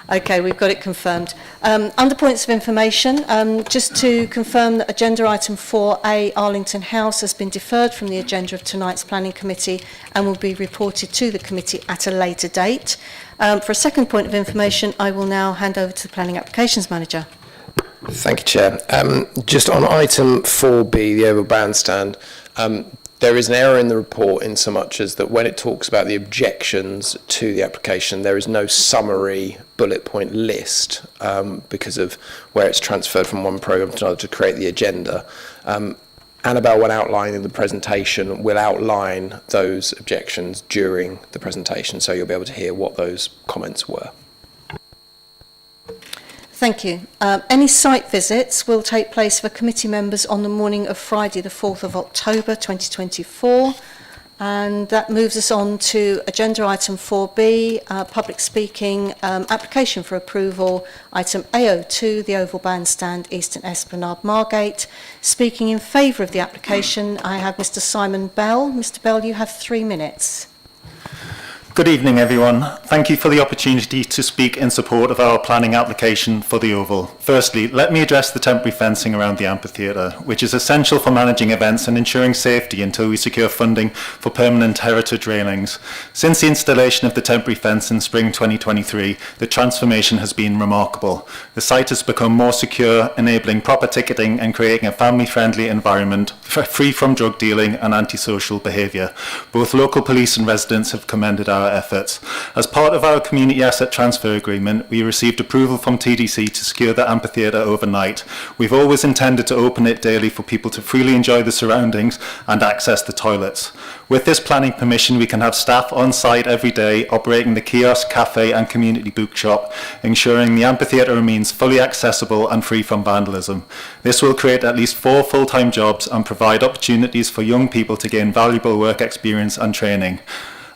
Okay, we've got it confirmed. Under points of information, just to confirm that agenda item 4A, Arlington House, has been deferred from the agenda of tonight's planning committee and will be reported to the committee at a later date. For a second point of information, I will now hand over to the planning applications manager. Thank you, Chair. Just on item 4B, the oval bandstand, there is an error in the report in so much as that when it talks about the objections to the application, there is no summary bullet point list because of where it's transferred from one programme to another to create the agenda. Annabelle, when outlining the presentation, will outline those objections during the presentation, so you'll be able to hear what those comments were. Thank you. Any site visits will take place for committee members on the morning of Friday the 4th of October 2024, and that moves us on to agenda item 4B, public speaking, application for approval, item AO2, the Oval Bandstand, Eastern Esplanade, Margate. Speaking in favour of the application, I have Mr Simon Bell. Mr Bell, you have 3 minutes. Good evening, everyone. Thank you for the opportunity to speak in support of our planning application for the Oval. Firstly, let me address the temporary fencing around the amphitheatre, which is essential for managing events and ensuring safety until we secure funding for permanent heritage railings. Since the installation of the temporary fence in spring 2023, the transformation has been remarkable. The site has become more secure, enabling proper ticketing and creating a family-friendly environment free from drug dealing and antisocial behaviour. Both local police and residents have commended our efforts. As part of our community asset transfer agreement, we received approval from TDC to secure the amphitheatre overnight. We've always intended to open it daily for people to freely enjoy the surroundings and access the toilets. With this planning permission, we can have staff on site every day operating the kiosk, cafe and community bookshop, ensuring the amphitheatre remains fully accessible and free from vandalism. This will create at least 4 full-time jobs and provide opportunities for young people to gain valuable work experience and training.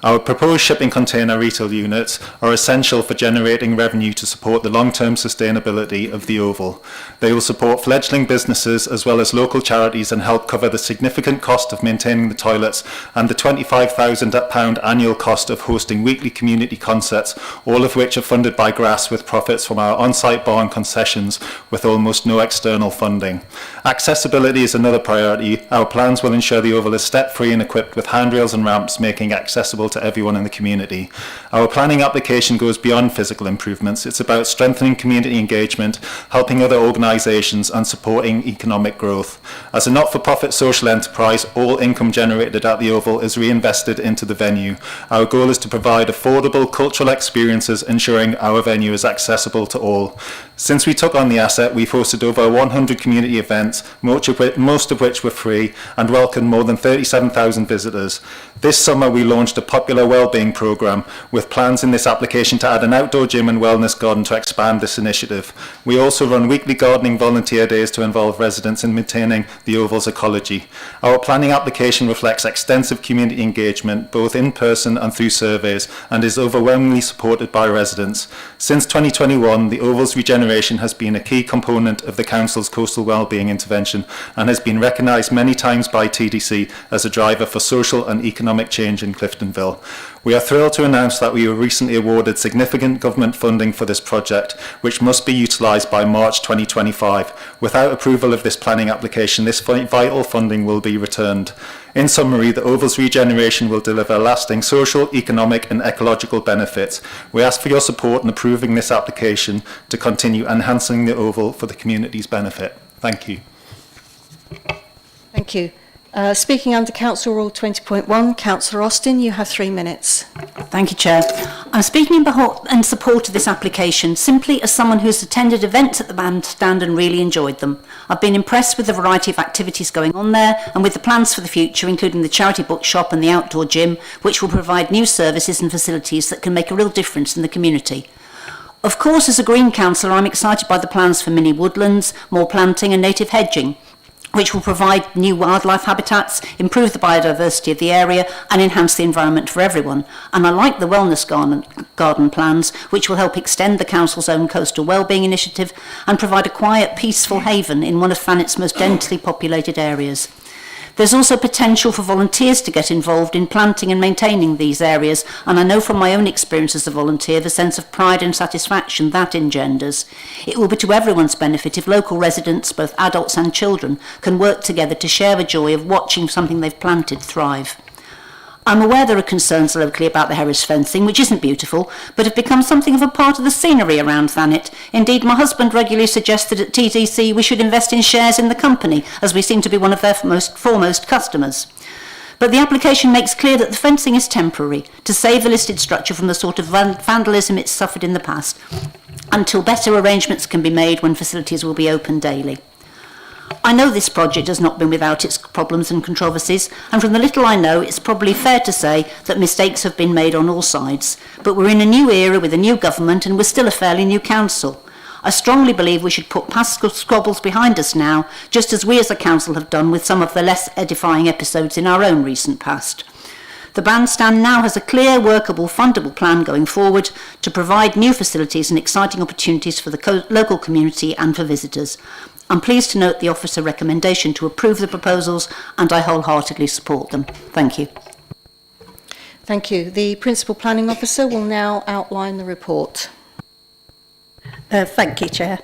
Our proposed shipping container retail units are essential for generating revenue to support the long-term sustainability of the Oval. They will support fledgling businesses as well as local charities and help cover the significant cost of maintaining the toilets and the £25,000 annual cost of hosting weekly community concerts, all of which are funded by grass with profits from our on-site bar and concessions with almost no external funding. Accessibility is another priority. Our plans will ensure the Oval is step-free and equipped with handrails and ramps, making it accessible to everyone in the community. Our planning application goes beyond physical improvements. It's about strengthening community engagement, helping other organisations and supporting economic growth. As a not-for-profit social enterprise, all income generated at the Oval is reinvested into the venue. Our goal is to provide affordable cultural experiences, ensuring our venue is accessible to all. Since we took on the asset, we've hosted over 100 community events, most of which were free, and welcomed more than 37,000 visitors. This summer we launched a popular wellbeing programme with plans in this application to add an outdoor gym and wellness garden to expand this initiative. We also run weekly gardening volunteer days to involve residents in maintaining the Oval's ecology. Our planning application reflects extensive community engagement, both in person and through surveys, and is overwhelmingly supported by residents. Since 2021, the Oval's regeneration has been a key component of the Council's coastal wellbeing intervention and has been recognised many times by TDC as a driver for social and economic change in Cliftonville. We are thrilled to announce that we were recently awarded significant government funding for this project, which must be utilised by March 2025. Without approval of this planning application, this vital funding will be returned. In summary, the Oval's regeneration will deliver lasting social, economic and ecological benefits. We ask for your support in approving this application to continue enhancing the Oval for the community's benefit. Thank you. Thank you. Speaking under Council Rule 20.1, Councillor Austin, you have 3 minutes. Thank you, Chair. I'm speaking in support of this application simply as someone who's attended events at the bandstand and really enjoyed them. I've been impressed with the variety of activities going on there and with the plans for the future, including the charity bookshop and the outdoor gym, which will provide new services and facilities that can make a real difference in the community. Of course, as a Green Councillor, I'm excited by the plans for mini woodlands, more planting and native hedging, which will provide new wildlife habitats, improve the biodiversity of the area and enhance the environment for everyone. And I like the wellness garden plans, which will help extend the Council's own coastal wellbeing initiative and provide a quiet, peaceful haven in one of Thanet's most densely populated areas. There's also potential for volunteers to get involved in planting and maintaining these areas, and I know from my own experience as a volunteer the sense of pride and satisfaction that engenders. It will be to everyone's benefit if local residents, both adults and children, can work together to share the joy of watching something they've planted thrive. I'm aware there are concerns locally about the Harris fencing, which isn't beautiful, but have become something of a part of the scenery around Thanet. Indeed, my husband regularly suggested at TDC we should invest in shares in the company, as we seem to be one of their foremost customers. But the application makes clear that the fencing is temporary, to save the listed structure from the sort of vandalism it's suffered in the past, until better arrangements can be made when facilities will be open daily. I know this project has not been without its problems and controversies, and from the little I know, it's probably fair to say that mistakes have been made on all sides. But we're in a new era with a new government, and we're still a fairly new council. I strongly believe we should put past squabbles behind us now, just as we as a council have done with some of the less edifying episodes in our own recent past. The bandstand now has a clear, workable, fundable plan going forward to provide new facilities and exciting opportunities for the local community and for visitors. I'm pleased to note the officer recommendation to approve the proposals, and I wholeheartedly support them. Thank you. Thank you. The Principal Planning Officer will now outline the report. Thank you, Chair.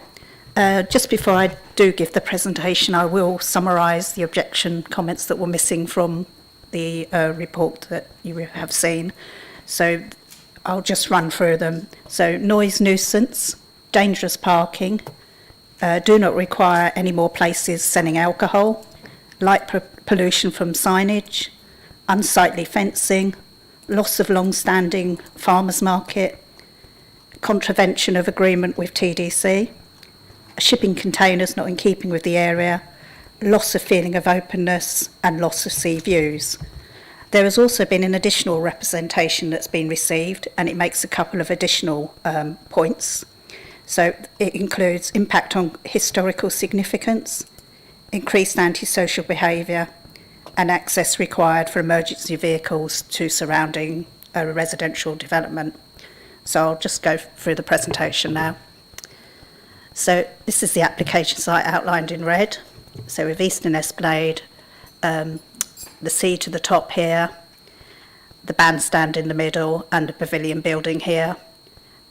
Just before I do give the presentation, I will summarise the objection comments that were missing from the report that you have seen. So I'll just run through them. So noise nuisance, dangerous parking, do not require any more places selling alcohol, light pollution from signage, unsightly fencing, loss of long-standing farmers market, contravention of agreement with TDC, shipping containers not in keeping with the area, loss of feeling of openness and loss of sea views. There has also been an additional representation that's been received, and it makes a couple of additional points. So it includes impact on historical significance, increased antisocial behaviour, and access required for emergency vehicles to surrounding a residential development. So I'll just go through the presentation now. So this is the application site outlined in red. So with Eastern Esplanade, the sea to the top here, the bandstand in the middle, and the pavilion building here,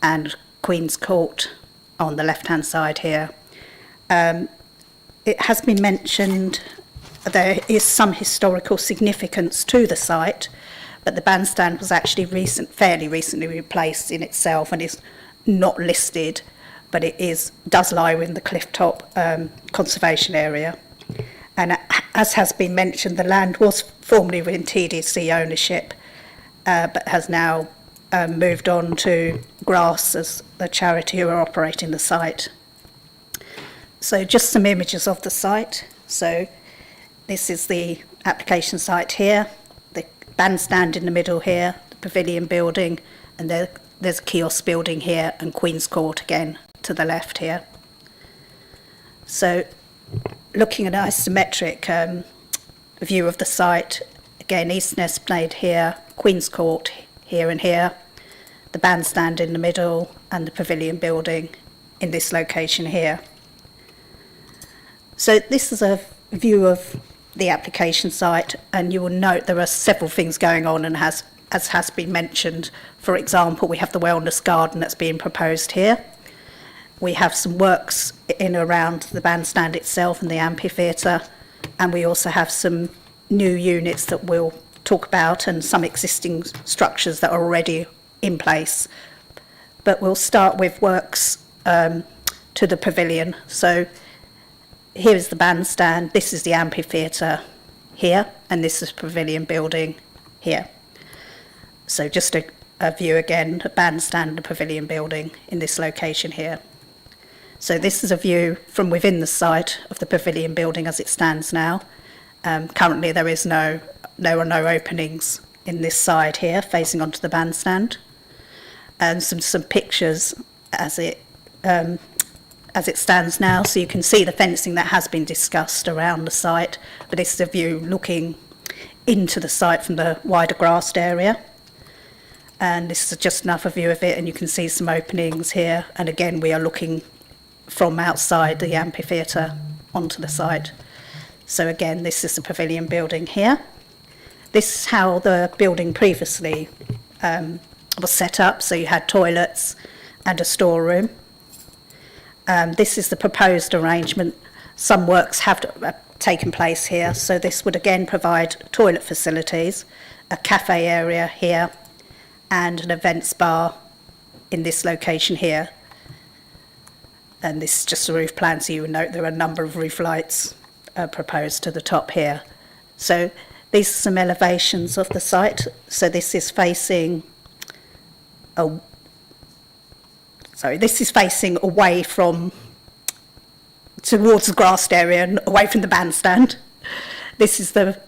and Queen's Court on the left-hand side here. It has been mentioned there is some historical significance to the site, but the bandstand was actually fairly recently replaced in itself and is not listed, but it does lie within the Clifftop conservation area. And as has been mentioned, the land was formerly within TDC ownership, but has now moved on to Grass as the charity who are operating the site. So just some images of the site. So this is the application site here, the bandstand in the middle here, the pavilion building, and there's a kiosk building here, and Queen's Court again to the left here. So looking at an isometric view of the site, again Eastern Esplanade here, Queen's Court here and here, the bandstand in the middle, and the pavilion building in this location here. So this is a view of the application site, and you will note there are several things going on, and as has been mentioned, for example, we have the wellness garden that's being proposed here. We have some works in and around the bandstand itself and the amphitheatre, and we also have some new units that we'll talk about and some existing structures that are already in place. But we'll start with works to the pavilion. So here is the bandstand, this is the amphitheatre here, and this is the pavilion building here. So just a view again, the bandstand, the pavilion building in this location here. So this is a view from within the site of the pavilion building as it stands now. Currently there are no openings in this side here facing onto the bandstand. And some pictures as it stands now, so you can see the fencing that has been discussed around the site, but this is a view looking into the site from the wider grassed area. And this is just another view of it, and you can see some openings here, and again we are looking from outside the amphitheatre onto the site. So again, this is the pavilion building here. This is how the building previously was set up. So you had toilets and a storeroom. This is the proposed arrangement. Some works have taken place here. So this would again provide toilet facilities, a cafe area here, and an events bar in this location here. And this is just a roof plan, so you would note there are a number of roof lights proposed to the top here. So these are some elevations of the site. So this is facing away from, towards the grassed area and away from the bandstand. This is the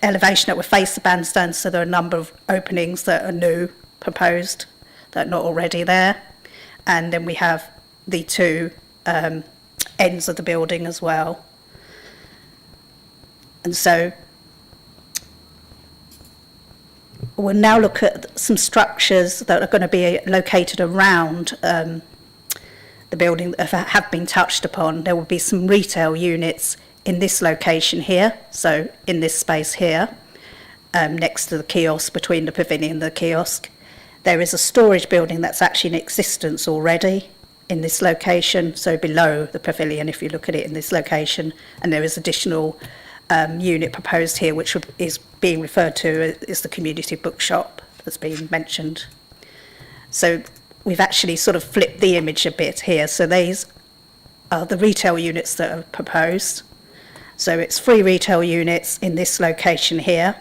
elevation that would face the bandstand, so there are a number of openings that are new, proposed, that are not already there. And then we have the two ends of the building as well. And so we'll now look at some structures that are going to be located around the building that have been touched upon. There will be some retail units in this location here, so in this space here, next to the kiosk, between the pavilion and the kiosk. There is a storage building that's actually in existence already in this location, so below the pavilion if you look at it in this location, and there is additional unit proposed here which is being referred to as the community bookshop that's been mentioned. So we've actually sort of flipped the image a bit here. So these are the retail units that are proposed. So it's 3 retail units in this location here,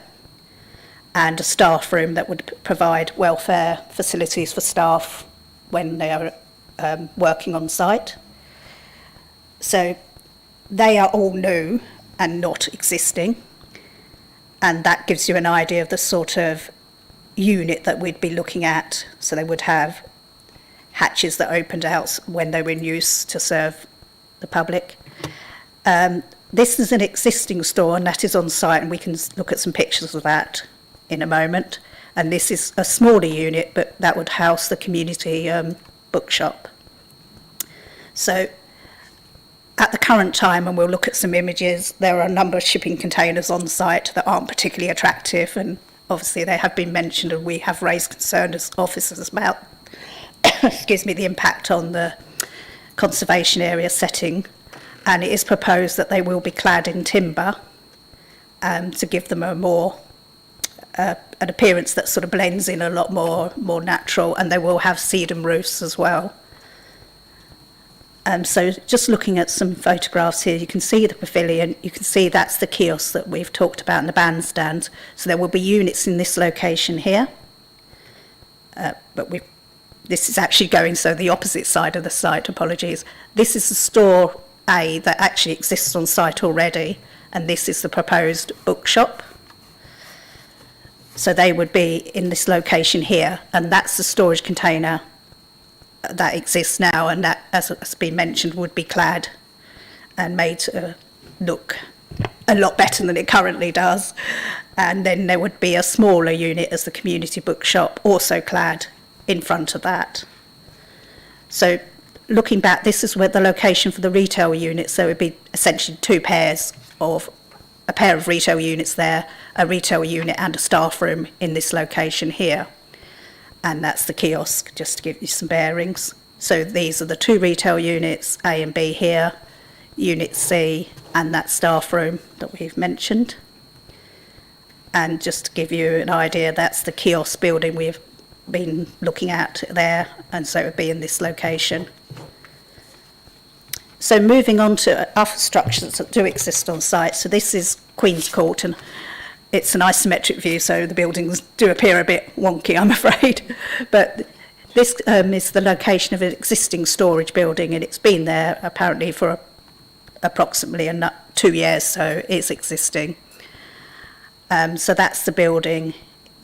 and a staff room that would provide welfare facilities for staff when they are working on site. So they are all new and not existing, and that gives you an idea of the sort of unit that we'd be looking at. So they would have hatches that opened out when they were in use to serve the public. This is an existing store, and that is on site, and we can look at some pictures of that in a moment. And this is a smaller unit, but that would house the community bookshop. So at the current time, and we'll look at some images, there are a number of shipping containers on site that aren't particularly attractive, and obviously they have been mentioned, and we have raised concern as officers about excuse me, the impact on the conservation area setting. And it is proposed that they will be clad in timber to give them a more an appearance that sort of blends in a lot more natural, and they will have sedum roofs as well. So just looking at some photographs here, you can see the pavilion, you can see that's the kiosk that we've talked about in the bandstand. So there will be units in this location here, but this is actually going so the opposite side of the site, apologies. This is the store A that actually exists on site already, and this is the proposed bookshop. So they would be in this location here, and that's the storage container that exists now, and that, as has been mentioned, would be clad and made to look a lot better than it currently does. And then there would be a smaller unit as the community bookshop, also clad in front of that. So looking back, this is where the location for the retail units, so it would be essentially 2 pairs of, a pair of retail units there, a retail unit and a staff room in this location here. And that's the kiosk, just to give you some bearings. So these are the 2 retail units, A and B here, Unit C, and that staff room that we've mentioned. And just to give you an idea, that's the kiosk building we've been looking at there, and so it would be in this location. So moving on to other structures that do exist on site. So this is Queen's Court, and it's an isometric view, so the buildings do appear a bit wonky, I'm afraid. But this is the location of an existing storage building, and it's been there apparently for approximately 2 years, so it's existing. So that's the building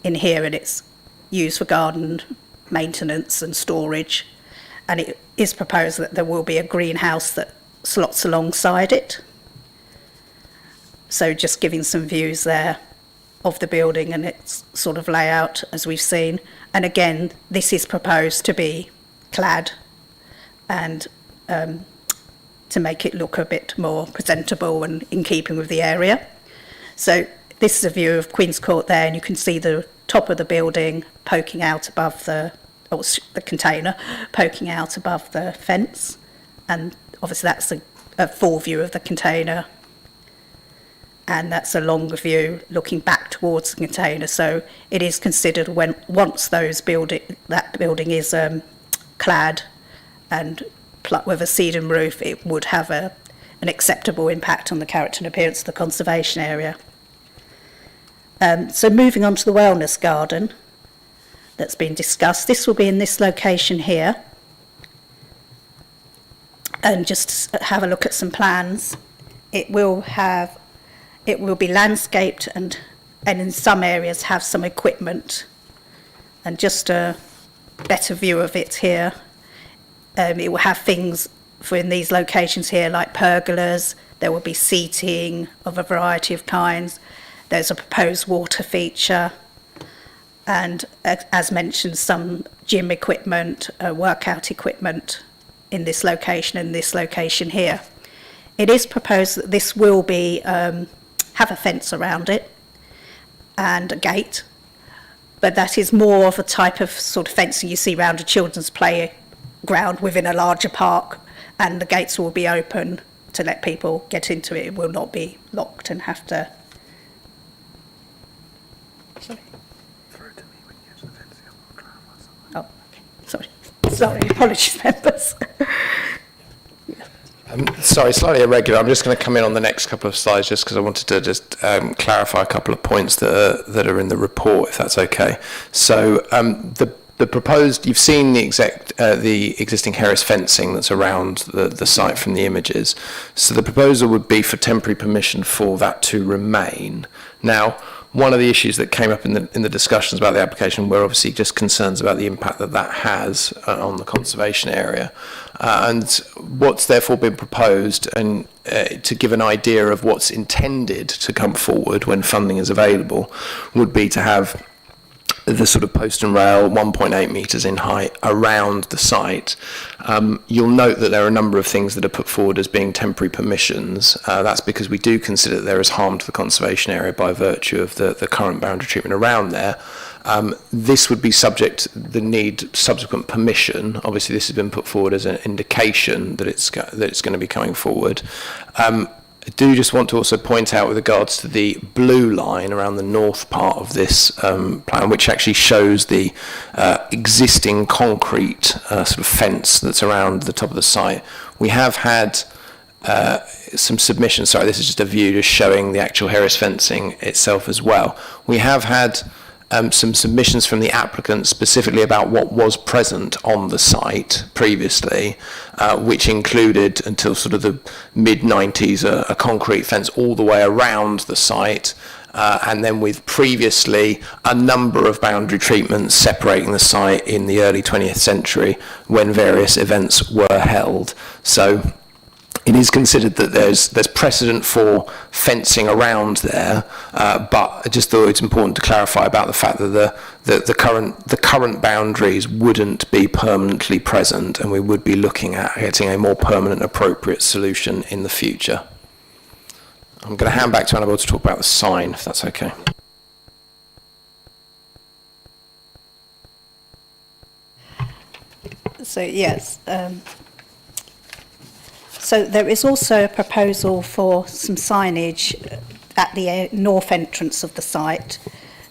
in here, and it's used for garden maintenance and storage. And it is proposed that there will be a greenhouse that slots alongside it. So just giving some views there of the building and its sort of layout as we've seen. And again, this is proposed to be clad and to make it look a bit more presentable and in keeping with the area. So this is a view of Queen's Court there, and you can see the top of the building poking out above the container, poking out above the fence. And obviously that's a full view of the container. And that's a longer view looking back towards the container. So it is considered once that building is clad and with a cedar roof, it would have an acceptable impact on the character and appearance of the conservation area. So moving on to the wellness garden that's been discussed, this will be in this location here. And just have a look at some plans. It will be landscaped and in some areas have some equipment. And just a better view of it here. It will have things for in these locations here like pergolas. There will be seating of a variety of kinds. There's a proposed water feature. And as mentioned, some gym equipment, workout equipment in this location and this location here. It is proposed that this will be have a fence around it and a gate, but that is more of a type of sort of fencing you see around a children's playground within a larger park, and the gates will be open to let people get into it. It will not be locked and have to... Sorry. Oh, okay. Sorry, apologies, members. Sorry, slightly irregular. I'm just going to come in on the next couple of slides just because I wanted to just clarify a couple of points that are in the report, if that's okay. So the proposed, you've seen the existing Harris fencing that's around the site from the images. So the proposal would be for temporary permission for that to remain. Now, one of the issues that came up in the discussions about the application were obviously just concerns about the impact that has on the conservation area. And what's therefore been proposed, and to give an idea of what's intended to come forward when funding is available, would be to have the sort of post and rail 1.8 metres in height around the site. You'll note that there are a number of things that are put forward as being temporary permissions. That's because we do consider that there is harm to the conservation area by virtue of the current boundary treatment around there. This would be subject to the need subsequent permission. Obviously, this has been put forward as an indication that it's going to be coming forward. I do just want to also point out with regards to the blue line around the north part of this plan, which actually shows the existing concrete sort of fence that's around the top of the site. We have had some submissions, sorry, this is just a view just showing the actual Harris fencing itself as well. We have had some submissions from the applicant specifically about what was present on the site previously, which included until sort of the mid-90s a concrete fence all the way around the site, and then with previously a number of boundary treatments separating the site in the early 20th century when various events were held. So it is considered that there's precedent for fencing around there, but I just thought it's important to clarify about the fact that the current boundaries wouldn't be permanently present, and we would be looking at getting a more permanent, appropriate solution in the future. I'm going to hand back to Annabelle to talk about the sign, if that's okay. So yes. So there is also a proposal for some signage at the north entrance of the site,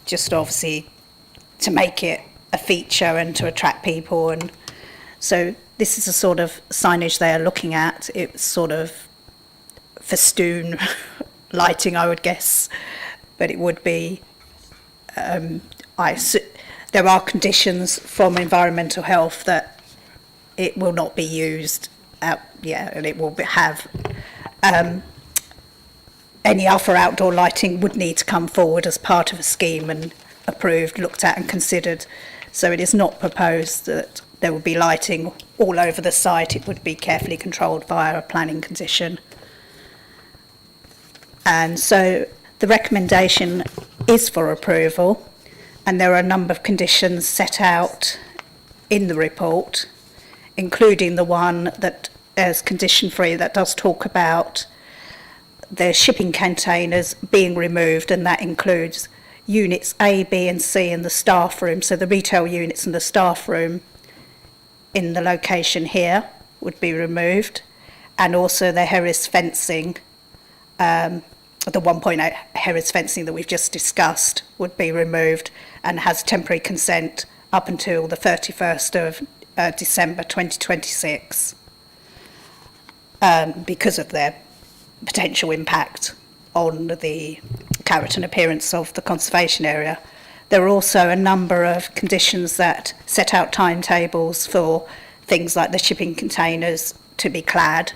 just obviously to make it a feature and to attract people. And so this is the sort of signage they are looking at. It's sort of festoon lighting, I would guess, but it would be, there are conditions from environmental health that it will not be used. And it will have any other outdoor lighting would need to come forward as part of a scheme and approved, looked at and considered. So it is not proposed that there will be lighting all over the site. It would be carefully controlled via a planning condition. And so the recommendation is for approval, and there are a number of conditions set out in the report, including the one that as condition 3 that does talk about the shipping containers being removed, and that includes units A, B and C in the staff room. So the retail units in the staff room in the location here would be removed, and also the Harris fencing, the 1.8 Harris fencing that we've just discussed would be removed and has temporary consent up until the 31st of December 2026 because of their potential impact on the character and appearance of the conservation area. There are also a number of conditions that set out timetables for things like the shipping containers to be clad.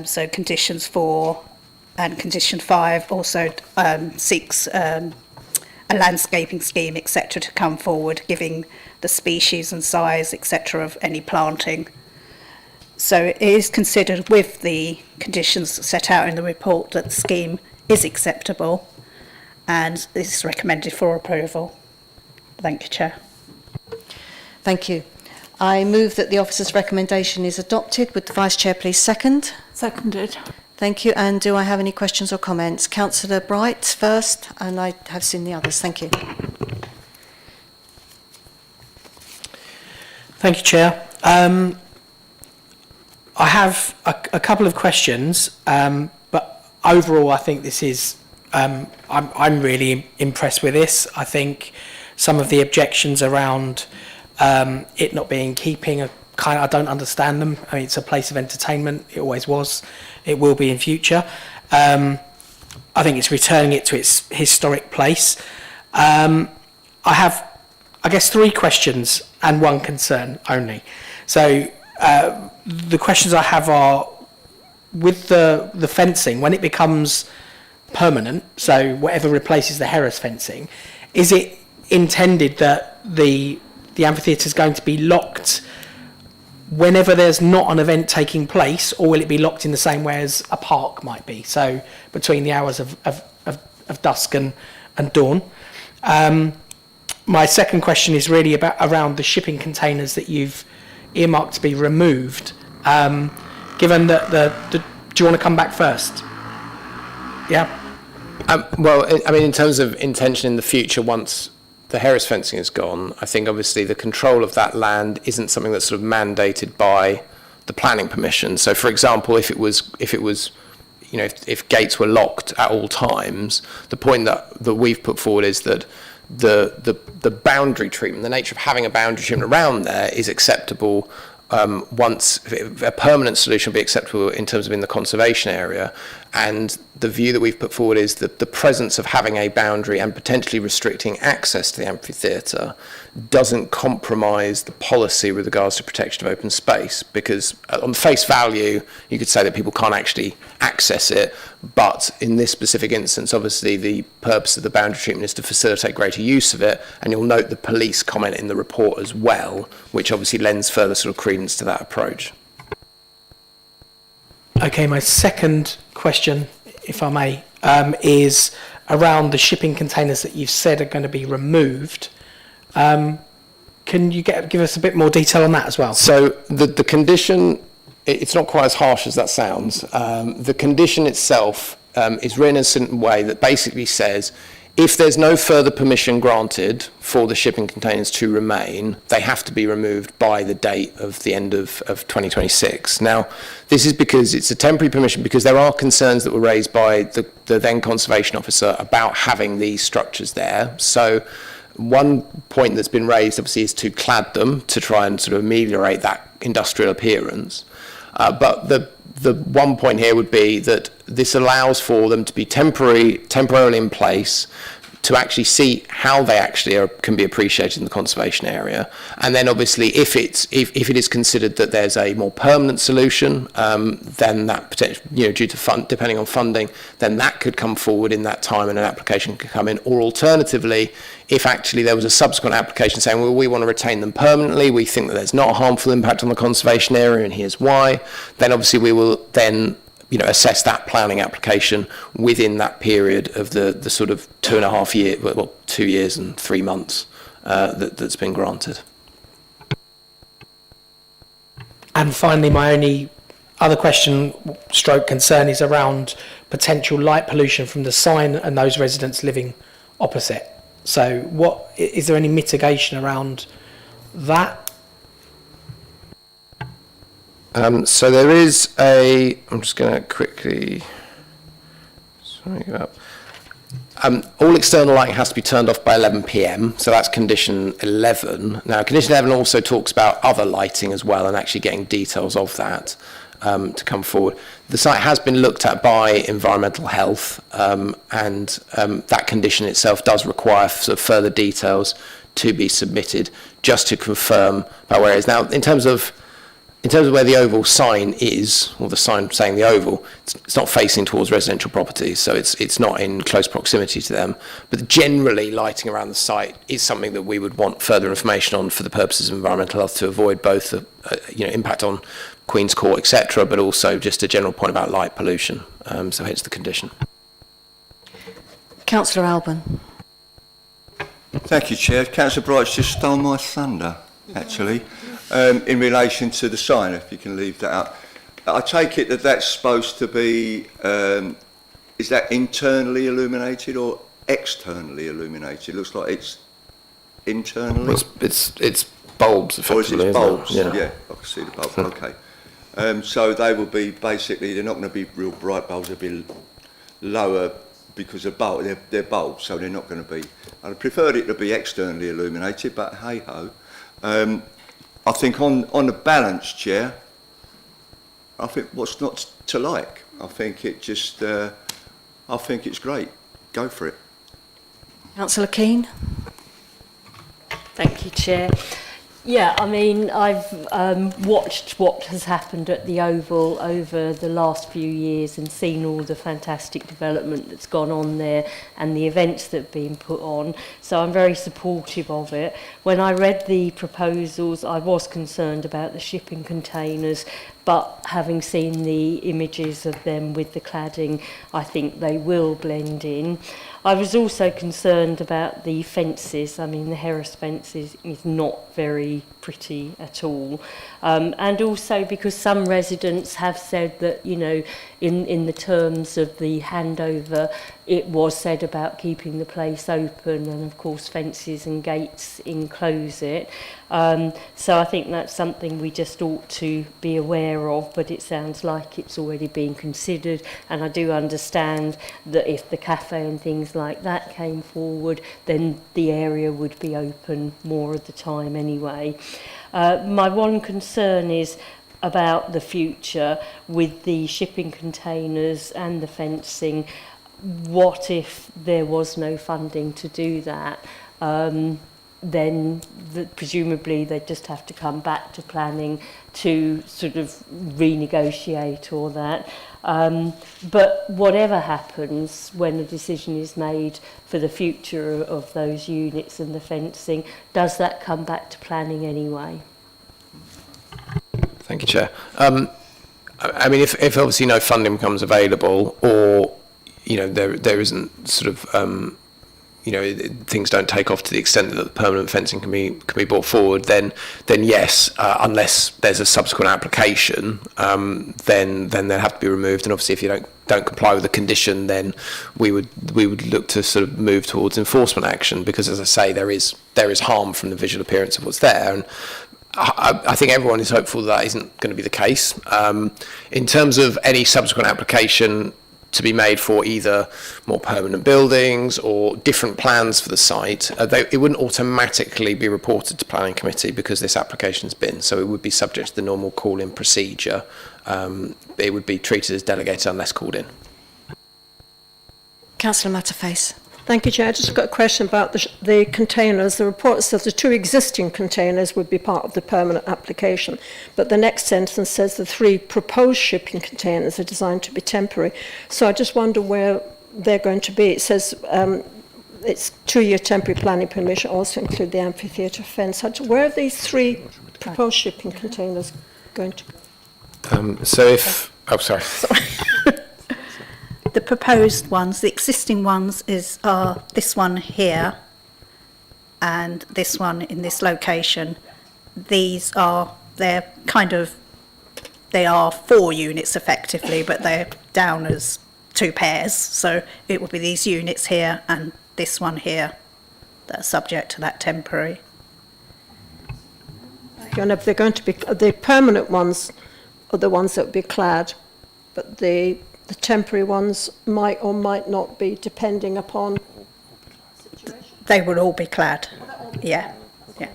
So conditions 4 and condition 5 also seeks a landscaping scheme, etc., to come forward, giving the species and size, etc., of any planting. So it is considered with the conditions set out in the report that the scheme is acceptable, and this is recommended for approval. Thank you, Chair. Thank you. I move that the officer's recommendation is adopted. Would the Vice Chair please second? Seconded. Thank you. And do I have any questions or comments? Councillor Bright first, and I have seen the others. Thank you. Thank you, Chair. I have a couple of questions, but overall I think this is, I'm really impressed with this. I think some of the objections around it not being keeping are kind of, I don't understand them. I mean, it's a place of entertainment. It always was. It will be in future. I think it's returning it to its historic place. I have, I guess, 3 questions and 1 concern only. So the questions I have are, with the fencing, when it becomes permanent, so whatever replaces the Harris fencing, is it intended that the amphitheatre is going to be locked whenever there's not an event taking place, or will it be locked in the same way as a park might be, so between the hours of dusk and dawn? My second question is really about around the shipping containers that you've earmarked to be removed. Given that do you want to come back first? Yeah. Well, I mean, in terms of intention in the future, once the Harris fencing is gone, I think obviously the control of that land isn't something that's sort of mandated by the planning permission. So, for example, if it was, you know, if gates were locked at all times, the point that we've put forward is that the boundary treatment, the nature of having a boundary treatment around there is acceptable. Once a permanent solution will be acceptable in terms of in the conservation area, and the view that we've put forward is that the presence of having a boundary and potentially restricting access to the amphitheatre doesn't compromise the policy with regards to protection of open space, because on face value you could say that people can't actually access it, but in this specific instance obviously the purpose of the boundary treatment is to facilitate greater use of it, and you'll note the police comment in the report as well, which obviously lends further sort of credence to that approach. Okay, my second question, if I may, is around the shipping containers that you've said are going to be removed. Can you give us a bit more detail on that as well? So the condition, it's not quite as harsh as that sounds. The condition itself is written in a certain way that basically says if there's no further permission granted for the shipping containers to remain, they have to be removed by the date of the end of 2026. Now, this is because it's a temporary permission, because there are concerns that were raised by the then conservation officer about having these structures there. So one point that's been raised obviously is to clad them to try and sort of ameliorate that industrial appearance. But the one point here would be that this allows for them to be temporarily in place to actually see how they actually can be appreciated in the conservation area. And then obviously if it is considered that there's a more permanent solution, then that potentially, you know, due to depending on funding, then that could come forward in that time and an application could come in. Or alternatively, if actually there was a subsequent application saying, well, we want to retain them permanently, we think that there's not a harmful impact on the conservation area and here's why, then obviously we will then, you know, assess that planning application within that period of the sort of 2.5 years, well, 2 years and 3 months that's been granted. And finally, my only other question stroke concern is around potential light pollution from the sign and those residents living opposite. So what is there any mitigation around that? So there is I'm just going to quickly, sorry about, all external lighting has to be turned off by 11 p.m, so that's condition 11. Now, condition 11 also talks about other lighting as well, and actually getting details of that to come forward. The site has been looked at by environmental health, and that condition itself does require sort of further details to be submitted just to confirm about where it is. Now, in terms of where the oval sign is, or the sign saying the oval, it's not facing towards residential properties, so it's not in close proximity to them. But generally, lighting around the site is something that we would want further information on for the purposes of environmental health to avoid both the impact on Queen's Court, etc., but also just a general point about light pollution. So hence the condition. Councillor Alban. Thank you, Chair. Councillor Bright's just stole my thunder, actually. In relation to the sign, if you can leave that up. I take it that that's supposed to be, is that internally illuminated or externally illuminated? It looks like it's internally. Well, it's bulbs, effectively. Or is it bulbs? Yeah. Yeah, I can see the bulb. Okay. So they will be basically, they're not going to be real bright bulbs, they'll be lower because of bulb, they're bulbs, so they're not going to be. I'd preferred it to be externally illuminated, but hey ho. I think on the balance, Chair, I think what's not to like? I think it just, I think it's great. Go for it. Councillor Keane. Thank you, Chair. Yeah, I mean, I've watched what has happened at the Oval over the last few years and seen all the fantastic development that's gone on there and the events that have been put on. So I'm very supportive of it. When I read the proposals, I was concerned about the shipping containers, but having seen the images of them with the cladding, I think they will blend in. I was also concerned about the fences. I mean, the Harris fences is not very pretty at all. And also because some residents have said that, you know, in the terms of the handover, it was said about keeping the place open and, of course, fences and gates enclose it. So I think that's something we just ought to be aware of, but it sounds like it's already been considered, and I do understand that if the cafe and things like that came forward, then the area would be open more of the time anyway. My one concern is about the future with the shipping containers and the fencing. What if there was no funding to do that? Then presumably they'd just have to come back to planning to sort of renegotiate all that. But whatever happens when a decision is made for the future of those units and the fencing, does that come back to planning anyway? Thank you, Chair. I mean, if obviously no funding becomes available, or there isn't sort of things don't take off to the extent that the permanent fencing can be brought forward, then yes, unless there's a subsequent application, then they'll have to be removed. And obviously, if you don't comply with the condition, then we would look to sort of move towards enforcement action, because, as I say, there is harm from the visual appearance of what's there. And I think everyone is hopeful that isn't going to be the case. In terms of any subsequent application to be made for either more permanent buildings or different plans for the site, it wouldn't automatically be reported to Planning Committee because this application's been, so it would be subject to the normal call-in procedure. It would be treated as delegated unless called in. Councillor Matterface. Thank you, Chair. I just got a question about the containers. The report says the 2 existing containers would be part of the permanent application, but the next sentence says the 3 proposed shipping containers are designed to be temporary. So I just wonder where they're going to be. It says it's 2-year temporary planning permission, also include the amphitheatre fence. Where are these 3 proposed shipping containers going to go? Sorry. The proposed ones, the existing ones are this one here and this one in this location. They're kind of they are 4 units effectively, but they're down as 2 pairs. So it would be these units here and this one here that are subject to that temporary. And if they're going to be, the permanent ones are the ones that would be clad, but the temporary ones might or might not be, depending upon. They would all be clad. Yeah. Yeah.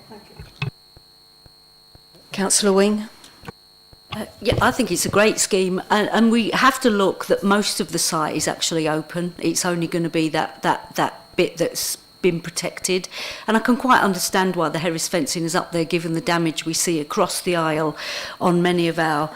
Councillor Wing? Yeah, I think it's a great scheme, and we have to look that most of the site is actually open. It's only going to be that bit that's been protected, and I can quite understand why the Harris fencing is up there, given the damage we see across the aisle on many of our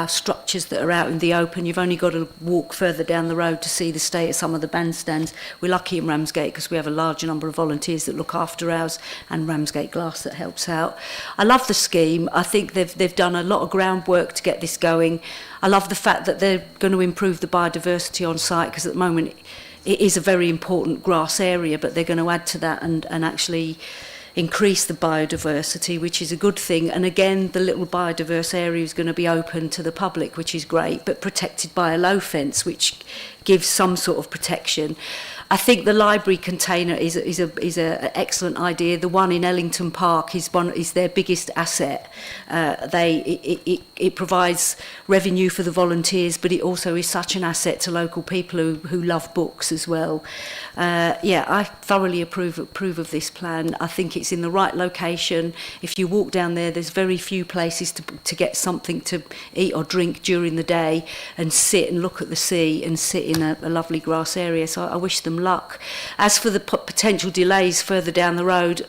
structures that are out in the open. You've only got to walk further down the road to see the state of some of the bandstands. We're lucky in Ramsgate because we have a larger number of volunteers that look after ours, and Ramsgate Glass that helps out. I love the scheme. I think they've done a lot of groundwork to get this going. I love the fact that they're going to improve the biodiversity on site, because at the moment it is a very important grass area, but they're going to add to that and actually increase the biodiversity, which is a good thing. And again, the little biodiverse area is going to be open to the public, which is great, but protected by a low fence, which gives some sort of protection. I think the library container is an excellent idea. The one in Ellington Park is their biggest asset. It provides revenue for the volunteers, but it also is such an asset to local people who love books as well. Yeah, I thoroughly approve of this plan. I think it's in the right location. If you walk down there, there's very few places to get something to eat or drink during the day and sit and look at the sea and sit in a lovely grass area. So I wish them luck. As for the potential delays further down the road,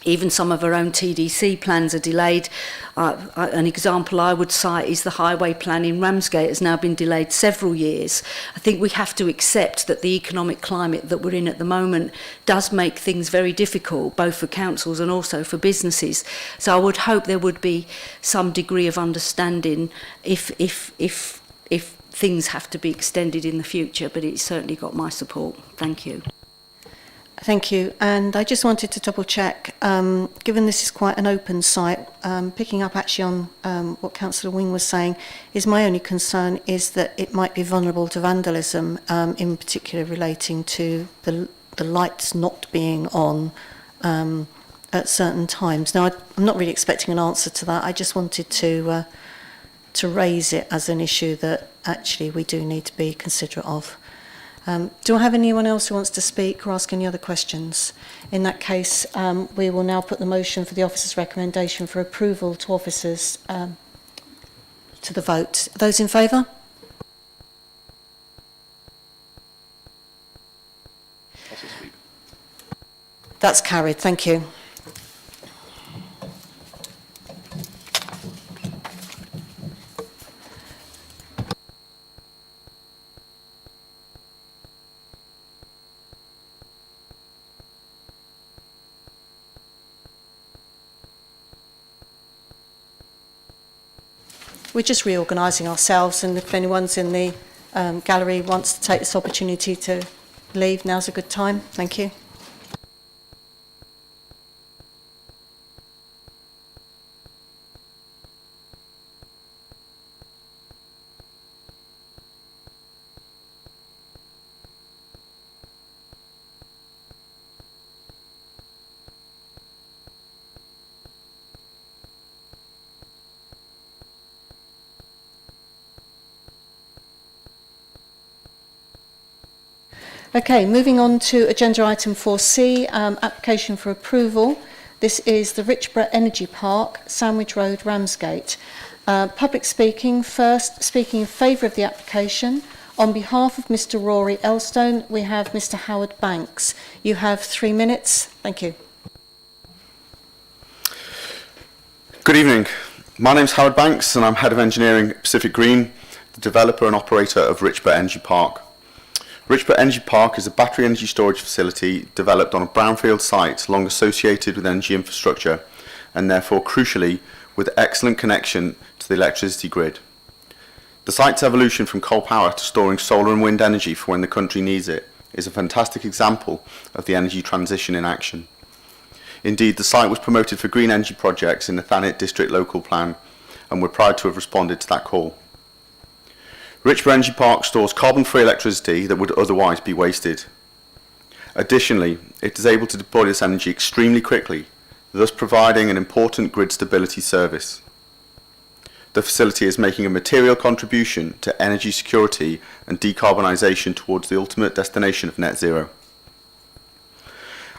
even some of our own TDC plans are delayed. An example I would cite is the highway plan in Ramsgate has now been delayed several years. I think we have to accept that the economic climate that we're in at the moment does make things very difficult, both for councils and also for businesses. So I would hope there would be some degree of understanding if things have to be extended in the future, but it's certainly got my support. Thank you. Thank you. And I just wanted to double check, given this is quite an open site, picking up actually on what Councillor Wing was saying, is my only concern is that it might be vulnerable to vandalism, in particular relating to the lights not being on at certain times. Now, I'm not really expecting an answer to that. I just wanted to raise it as an issue that actually we do need to be considerate of. Do I have anyone else who wants to speak or ask any other questions? In that case, we will now put the motion for the officer's recommendation for approval to officers to the vote. Those in favour? That's carried. Thank you. We're just reorganising ourselves, and if anyone's in the gallery wants to take this opportunity to leave, now's a good time. Thank you. Okay, moving on to agenda item 4C, application for approval. This is the Richborough Energy Park, Sandwich Road, Ramsgate. Public speaking first, speaking in favour of the application. On behalf of Mr. Rory Elstone, we have Mr. Howard Banks. You have 3 minutes. Thank you. Good evening. My name's Howard Banks and I'm Head of Engineering at Pacific Green, the developer and operator of Richborough Energy Park. Richborough Energy Park is a battery energy storage facility developed on a brownfield site long associated with energy infrastructure and therefore crucially with excellent connection to the electricity grid. The site's evolution from coal power to storing solar and wind energy for when the country needs it is a fantastic example of the energy transition in action. Indeed, the site was promoted for green energy projects in the Thanet District Local Plan and we're proud to have responded to that call. Richborough Energy Park stores carbon-free electricity that would otherwise be wasted. Additionally, it is able to deploy this energy extremely quickly, thus providing an important grid stability service. The facility is making a material contribution to energy security and decarbonisation towards the ultimate destination of net zero.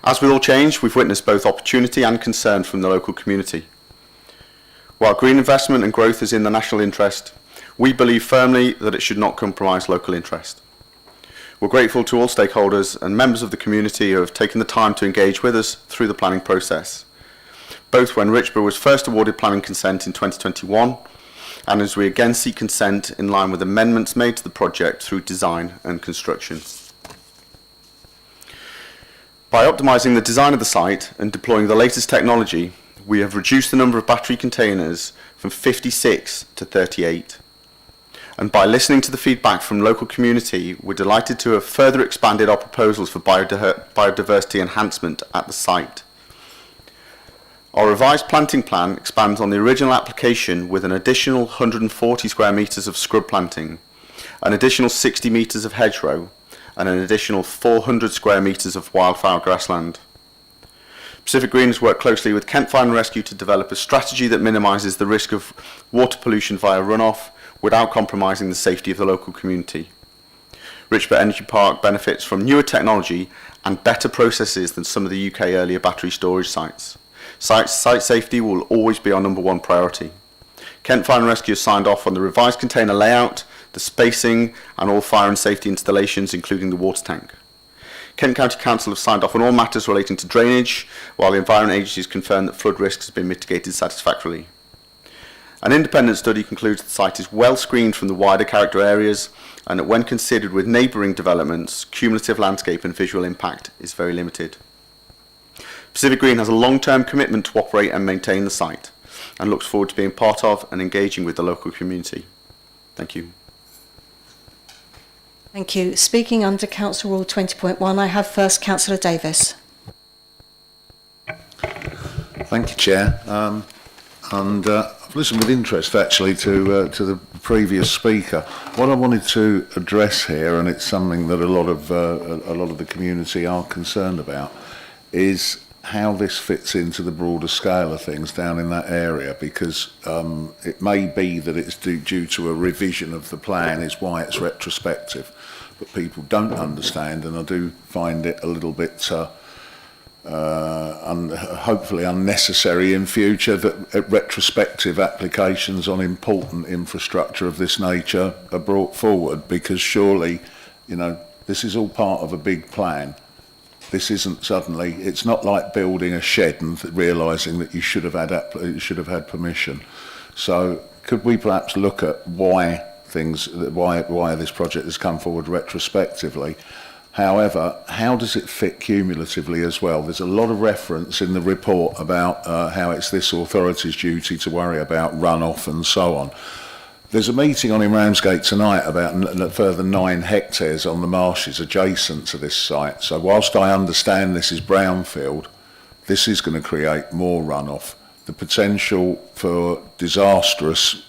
As with all change, we've witnessed both opportunity and concern from the local community. While green investment and growth is in the national interest, we believe firmly that it should not compromise local interest. We're grateful to all stakeholders and members of the community who have taken the time to engage with us through the planning process, both when Richborough was first awarded planning consent in 2021 and as we again seek consent in line with amendments made to the project through design and construction. By optimising the design of the site and deploying the latest technology, we have reduced the number of battery containers from 56 to 38. And by listening to the feedback from local community, we're delighted to have further expanded our proposals for biodiversity enhancement at the site. Our revised planting plan expands on the original application with an additional 140 square metres of scrub planting, an additional 60 metres of hedgerow, and an additional 400 square metres of wildflower grassland. Pacific Green has worked closely with Kent Fire and Rescue to develop a strategy that minimises the risk of water pollution via runoff without compromising the safety of the local community. Richborough Energy Park benefits from newer technology and better processes than some of the UK earlier battery storage sites. Site safety will always be our #1 priority. Kent Fire and Rescue has signed off on the revised container layout, the spacing and all fire and safety installations including the water tank. Kent County Council have signed off on all matters relating to drainage, while the Environment Agency has confirmed that flood risk has been mitigated satisfactorily. An independent study concludes the site is well screened from the wider character areas and that when considered with neighbouring developments, cumulative landscape and visual impact is very limited. Pacific Green has a long-term commitment to operate and maintain the site and looks forward to being part of and engaging with the local community. Thank you. Thank you. Speaking under Council Rule 20.1, I have first Councillor Davis. Thank you, Chair. I've listened with interest actually to the previous speaker. What I wanted to address here, and it's something that a lot of the community are concerned about, is how this fits into the broader scale of things down in that area, because it may be that it's due to a revision of the plan is why it's retrospective, but people don't understand, and I do find it a little bit hopefully unnecessary in future that retrospective applications on important infrastructure of this nature are brought forward, because surely, you know, this is all part of a big plan. This isn't suddenly, it's not like building a shed and realising that you should have had permission. So could we perhaps look at why this project has come forward retrospectively? However, how does it fit cumulatively as well? There's a lot of reference in the report about how it's this authority's duty to worry about runoff and so on. There's a meeting on in Ramsgate tonight about a further 9 hectares on the marshes adjacent to this site. So whilst I understand this is brownfield, this is going to create more runoff. The potential for disastrous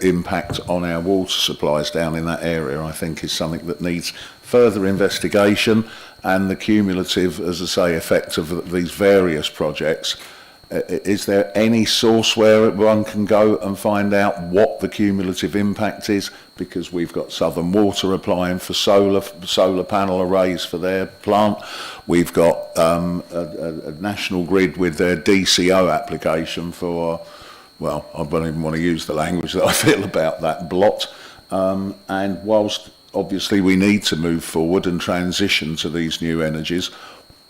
impact on our water supplies down in that area, I think, is something that needs further investigation, and the cumulative, as I say, effect of these various projects. Is there any source where one can go and find out what the cumulative impact is? Because we've got Southern Water applying for solar panel arrays for their plant. We've got a National Grid with their DCO application for, well, I don't even want to use the language that I feel about that, blot. And whilst obviously we need to move forward and transition to these new energies,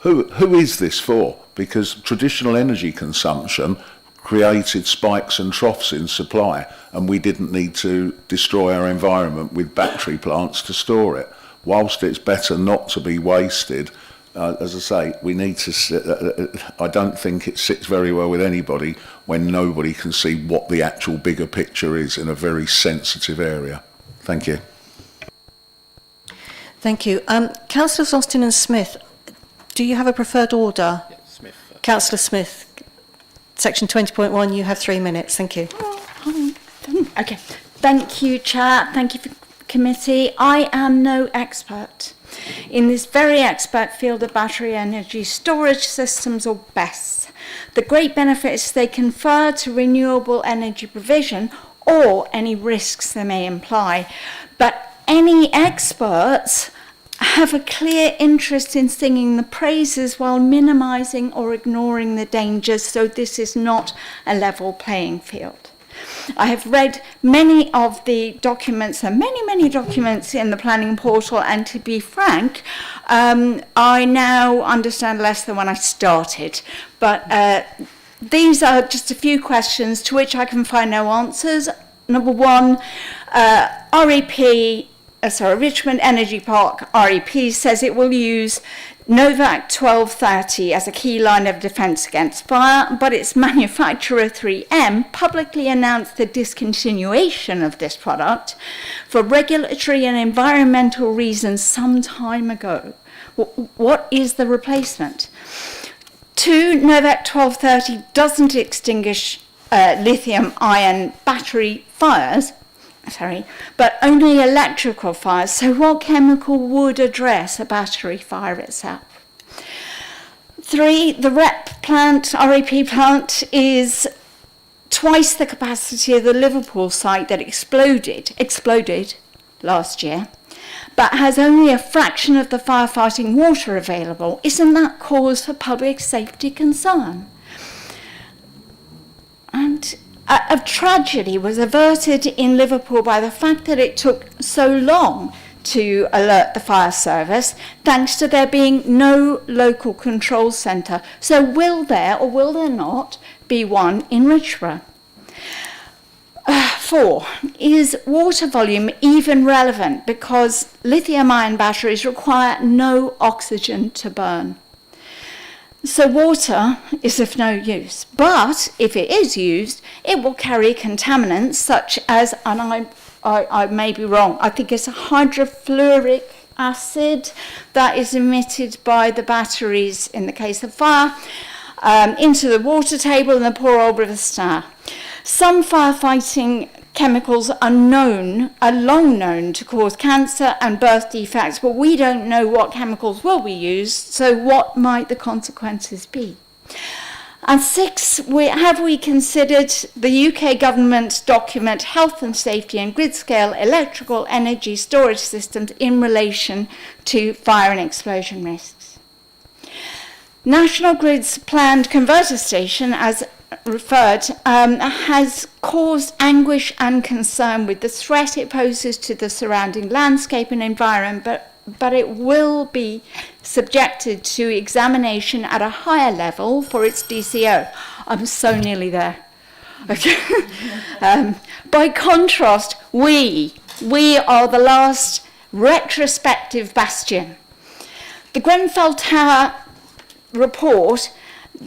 who is this for? Because traditional energy consumption created spikes and troughs in supply, and we didn't need to destroy our environment with battery plants to store it. Whilst it's better not to be wasted, as I say, we need to. I don't think it sits very well with anybody when nobody can see what the actual bigger picture is in a very sensitive area. Thank you. Thank you. Councillors Austin and Smith, do you have a preferred order? Yeah, Smith. Councillor Smith, section 20.1, you have 3 minutes. Thank you. Okay. Thank you, Chair. Thank you for committee. I am no expert in this very expert field of battery energy storage systems, or BESS. The great benefits they confer to renewable energy provision, or any risks they may imply. But any experts have a clear interest in singing the praises while minimising or ignoring the dangers, so this is not a level playing field. I have read many of the documents, and many documents in the planning portal, and to be frank, I now understand less than when I started. But these are just a few questions to which I can find no answers. Number one, Richmond Energy Park, REP, says it will use Novak 1230 as a key line of defence against fire, but its manufacturer 3M publicly announced the discontinuation of this product for regulatory and environmental reasons some time ago. What is the replacement? Two, Novak 1230 doesn't extinguish lithium-ion battery fires, but only electrical fires. So what chemical would address a battery fire itself? Three, the REP plant is twice the capacity of the Liverpool site that exploded last year, but has only a fraction of the firefighting water available. Isn't that cause for public safety concern? And a tragedy was averted in Liverpool by the fact that it took so long to alert the fire service, thanks to there being no local control centre. So will there, or will there not, be one in Richborough? 4, is water volume even relevant? Because lithium-ion batteries require no oxygen to burn. So water is of no use, but if it is used, it will carry contaminants such as, and I may be wrong, I think it's a hydrofluoric acid that is emitted by the batteries in the case of fire into the water table in the poor old River Stour. Some firefighting chemicals are long known to cause cancer and birth defects, but we don't know what chemicals will be used, so what might the consequences be? And 6, have we considered the UK government's document Health and Safety and Grid-Scale Electrical Energy Storage Systems in relation to fire and explosion risks? National Grid's planned converter station, as referred, has caused anguish and concern with the threat it poses to the surrounding landscape and environment, but it will be subjected to examination at a higher level for its DCO. I'm so nearly there. Okay. By contrast, we are the last retrospective bastion. The Grenfell Tower report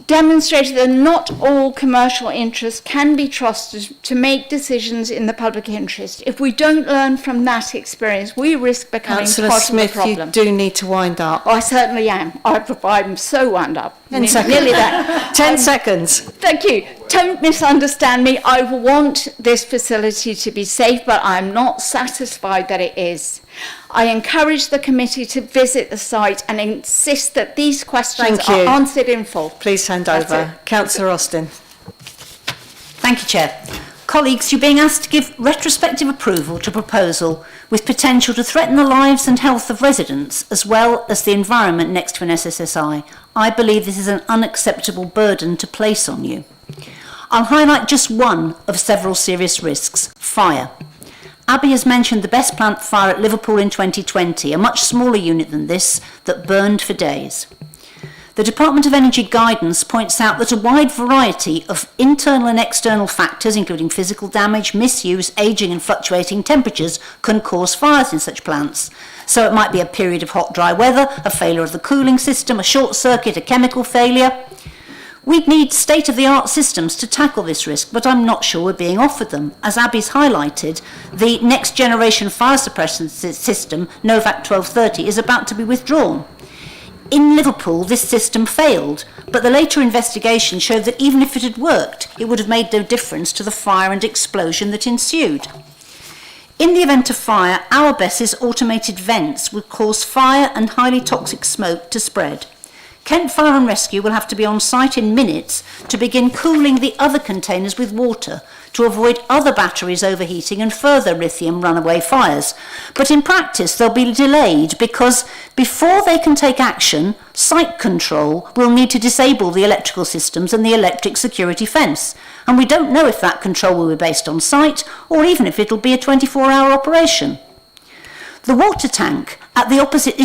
demonstrated that not all commercial interests can be trusted to make decisions in the public interest. If we don't learn from that experience, we risk becoming Councillor part Smith, of the problem. you do need to wind up. I certainly am. I'm so wound up. 10 seconds. Nearly there. 10 seconds. Thank you. Don't misunderstand me. I want this facility to be safe, but I'm not satisfied that it is. I encourage the committee to visit the site and insist that these questions are answered in full. Please hand over. Councillor Austin. Thank you, Chair. Colleagues, you're being asked to give retrospective approval to a proposal with potential to threaten the lives and health of residents as well as the environment next to an SSSI. I believe this is an unacceptable burden to place on you. I'll highlight just one of several serious risks: fire. Abby has mentioned the Best Plant fire at Liverpool in 2020, a much smaller unit than this that burned for days. The Department of Energy guidance points out that a wide variety of internal and external factors, including physical damage, misuse, ageing and fluctuating temperatures, can cause fires in such plants. So it might be a period of hot, dry weather, a failure of the cooling system, a short circuit, a chemical failure. We'd need state-of-the-art systems to tackle this risk, but I'm not sure we're being offered them. As Abby's highlighted, the next-generation fire suppression system, Novak 1230, is about to be withdrawn. In Liverpool, this system failed, but the later investigation showed that even if it had worked, it would have made no difference to the fire and explosion that ensued. In the event of fire, our BESS's automated vents would cause fire and highly toxic smoke to spread. Kent Fire and Rescue will have to be on site in minutes to begin cooling the other containers with water to avoid other batteries overheating and further lithium runaway fires. But in practice, they'll be delayed because before they can take action, site control will need to disable the electrical systems and the electric security fence. And we don't know if that control will be based on site or even if it'll be a 24-hour operation. The water tank at the opposite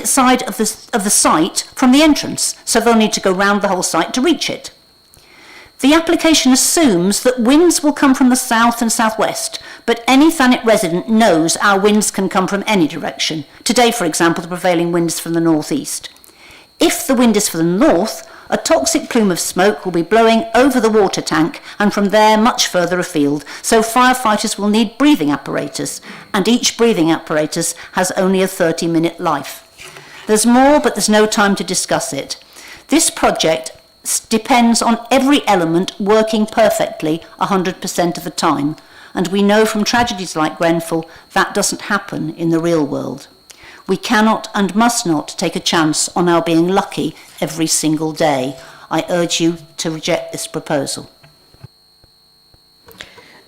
side of the site from the entrance, so they'll need to go round the whole site to reach it. The application assumes that winds will come from the south and southwest, but any Thanet resident knows our winds can come from any direction. Today, for example, the prevailing wind is from the northeast. If the wind is from the north, a toxic plume of smoke will be blowing over the water tank and from there much further afield, so firefighters will need breathing apparatus, and each breathing apparatus has only a 30-minute life. There's more, but there's no time to discuss it. This project depends on every element working perfectly 100% of the time, and we know from tragedies like Grenfell that doesn't happen in the real world. We cannot and must not take a chance on our being lucky every single day. I urge you to reject this proposal.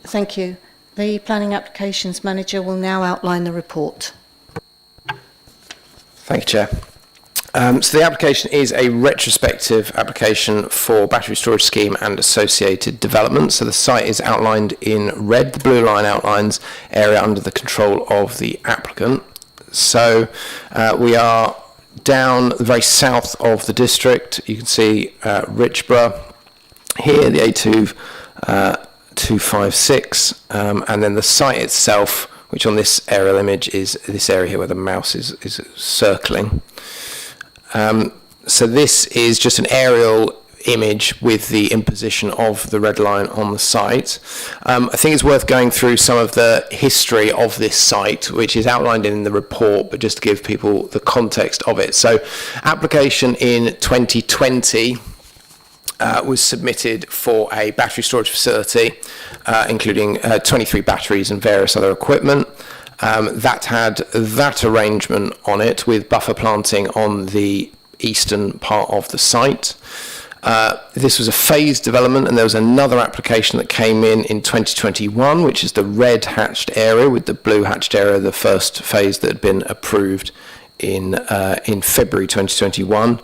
Thank you. The Planning Applications Manager will now outline the report. Thank you, Chair. So the application is a retrospective application for battery storage scheme and associated development. So the site is outlined in red. The blue line outlines area under the control of the applicant. So we are down the very south of the district. You can see Richborough here, the A256, and then the site itself, which on this aerial image is this area here where the mouse is circling. So this is just an aerial image with the imposition of the red line on the site. I think it's worth going through some of the history of this site, which is outlined in the report, but just to give people the context of it. So application in 2020 was submitted for a battery storage facility, including 23 batteries and various other equipment. That had that arrangement on it with buffer planting on the eastern part of the site. This was a phased development, and there was another application that came in 2021, which is the red hatched area with the blue hatched area, the first phase that had been approved in February 2021,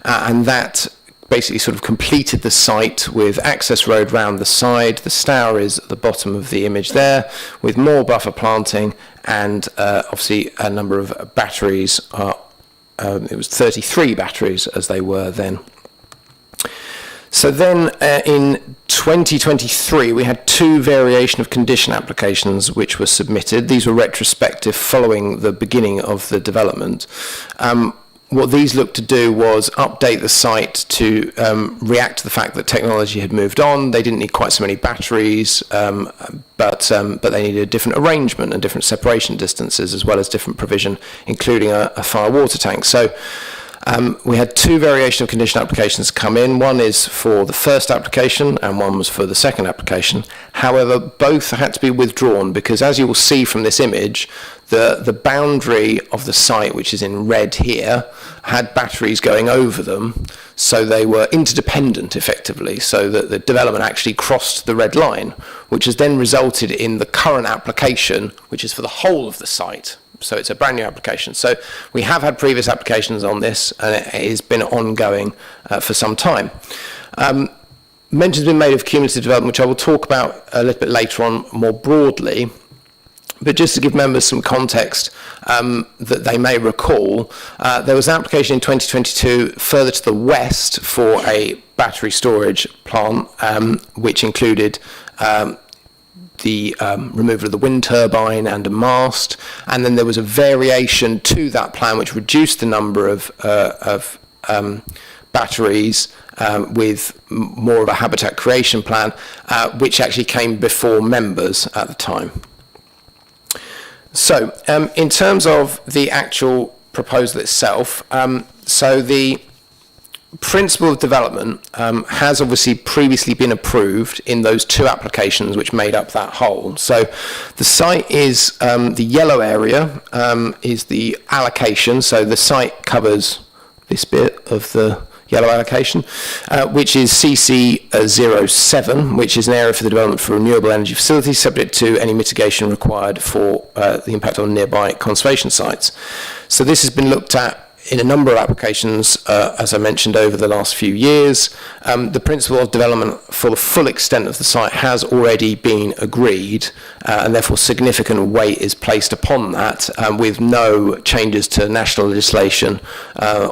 and that basically sort of completed the site with access road round the side. The Stour is at the bottom of the image there, with more buffer planting and obviously a number of batteries. It was 33 batteries as they were then. So then in 2023, we had two variation of condition applications which were submitted. These were retrospective following the beginning of the development. What these looked to do was update the site to react to the fact that technology had moved on. They didn't need quite so many batteries, but they needed a different arrangement and different separation distances, as well as different provision, including a fire water tank. So we had two variation of condition applications come in. One is for the first application and one was for the second application. However, both had to be withdrawn because, as you will see from this image, the boundary of the site, which is in red here, had batteries going over them, so they were interdependent effectively, so that the development actually crossed the red line, which has then resulted in the current application, which is for the whole of the site. So it's a brand new application. So we have had previous applications on this, and it has been ongoing for some time. Mention's been made of cumulative development, which I will talk about a little bit later on more broadly. But just to give members some context that they may recall, there was an application in 2022 further to the west for a battery storage plant, which included the removal of the wind turbine and a mast, and then there was a variation to that plan which reduced the number of batteries with more of a habitat creation plan, which actually came before members at the time. So in terms of the actual proposal itself. So the principle of development has obviously previously been approved in those two applications which made up that whole. So the site is, the yellow area is the allocation, so the site covers this bit of the yellow allocation, which is CC07, which is an area for the development for renewable energy facilities subject to any mitigation required for the impact on nearby conservation sites. So this has been looked at in a number of applications, as I mentioned, over the last few years. The principle of development for the full extent of the site has already been agreed, and therefore significant weight is placed upon that, with no changes to national legislation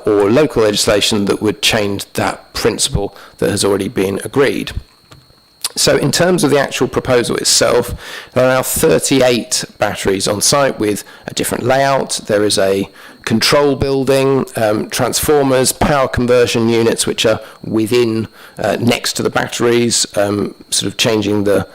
or local legislation that would change that principle that has already been agreed. So in terms of the actual proposal itself, there are now 38 batteries on site with a different layout. There is a control building, transformers, power conversion units which are within, next to the batteries, sort of changing the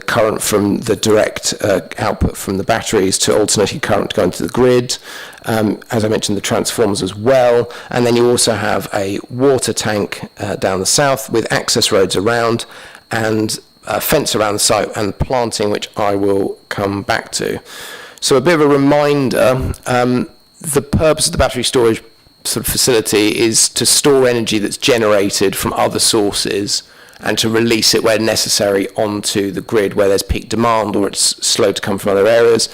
current from the direct output from the batteries to alternating current going to the grid. As I mentioned, the transformers as well. And then you also have a water tank down the south with access roads around, and a fence around the site and planting, which I will come back to. So a bit of a reminder, the purpose of the battery storage sort of facility is to store energy that's generated from other sources and to release it where necessary onto the grid where there's peak demand or it's slow to come from other areas.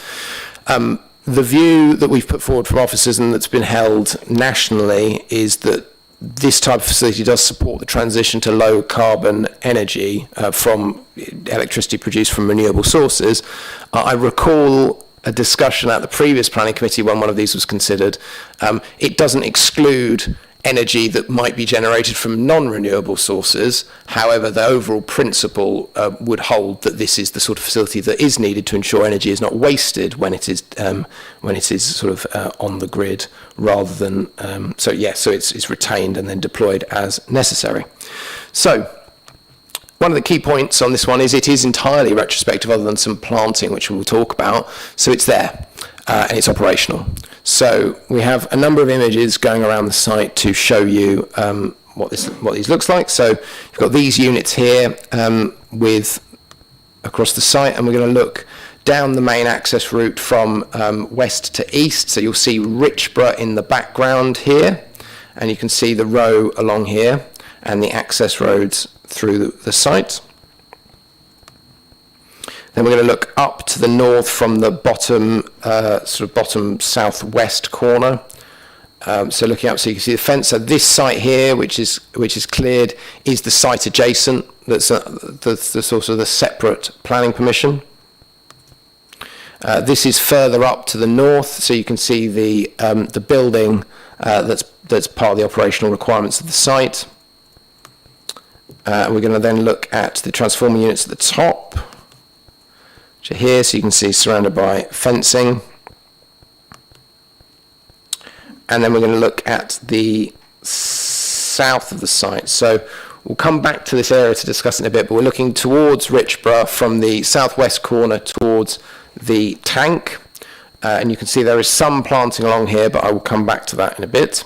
The view that we've put forward from officers and that's been held nationally is that this type of facility does support the transition to low carbon energy from electricity produced from renewable sources. I recall a discussion at the previous planning committee when one of these was considered. It doesn't exclude energy that might be generated from non-renewable sources. However, the overall principle would hold that this is the sort of facility that is needed to ensure energy is not wasted when it is sort of on the grid, rather than so it's retained and then deployed as necessary. So one of the key points on this one is it is entirely retrospective, other than some planting, which we'll talk about. So it's there and it's operational. So we have a number of images going around the site to show you what these looks like. So you've got these units here with across the site, and we're going to look down the main access route from west to east. So you'll see Richborough in the background here, and you can see the row along here and the access roads through the site. Then we're going to look up to the north from the bottom, bottom southwest corner. So looking up, so you can see the fence. So this site here, which is cleared, is the site adjacent. That's the sort of the separate planning permission. This is further up to the north, so you can see the building that's part of the operational requirements of the site. We're going to then look at the transformer units at the top, which are here, so you can see surrounded by fencing. And then we're going to look at the south of the site. So we'll come back to this area to discuss it in a bit, but we're looking towards Richborough from the southwest corner towards the tank. And you can see there is some planting along here, but I will come back to that in a bit.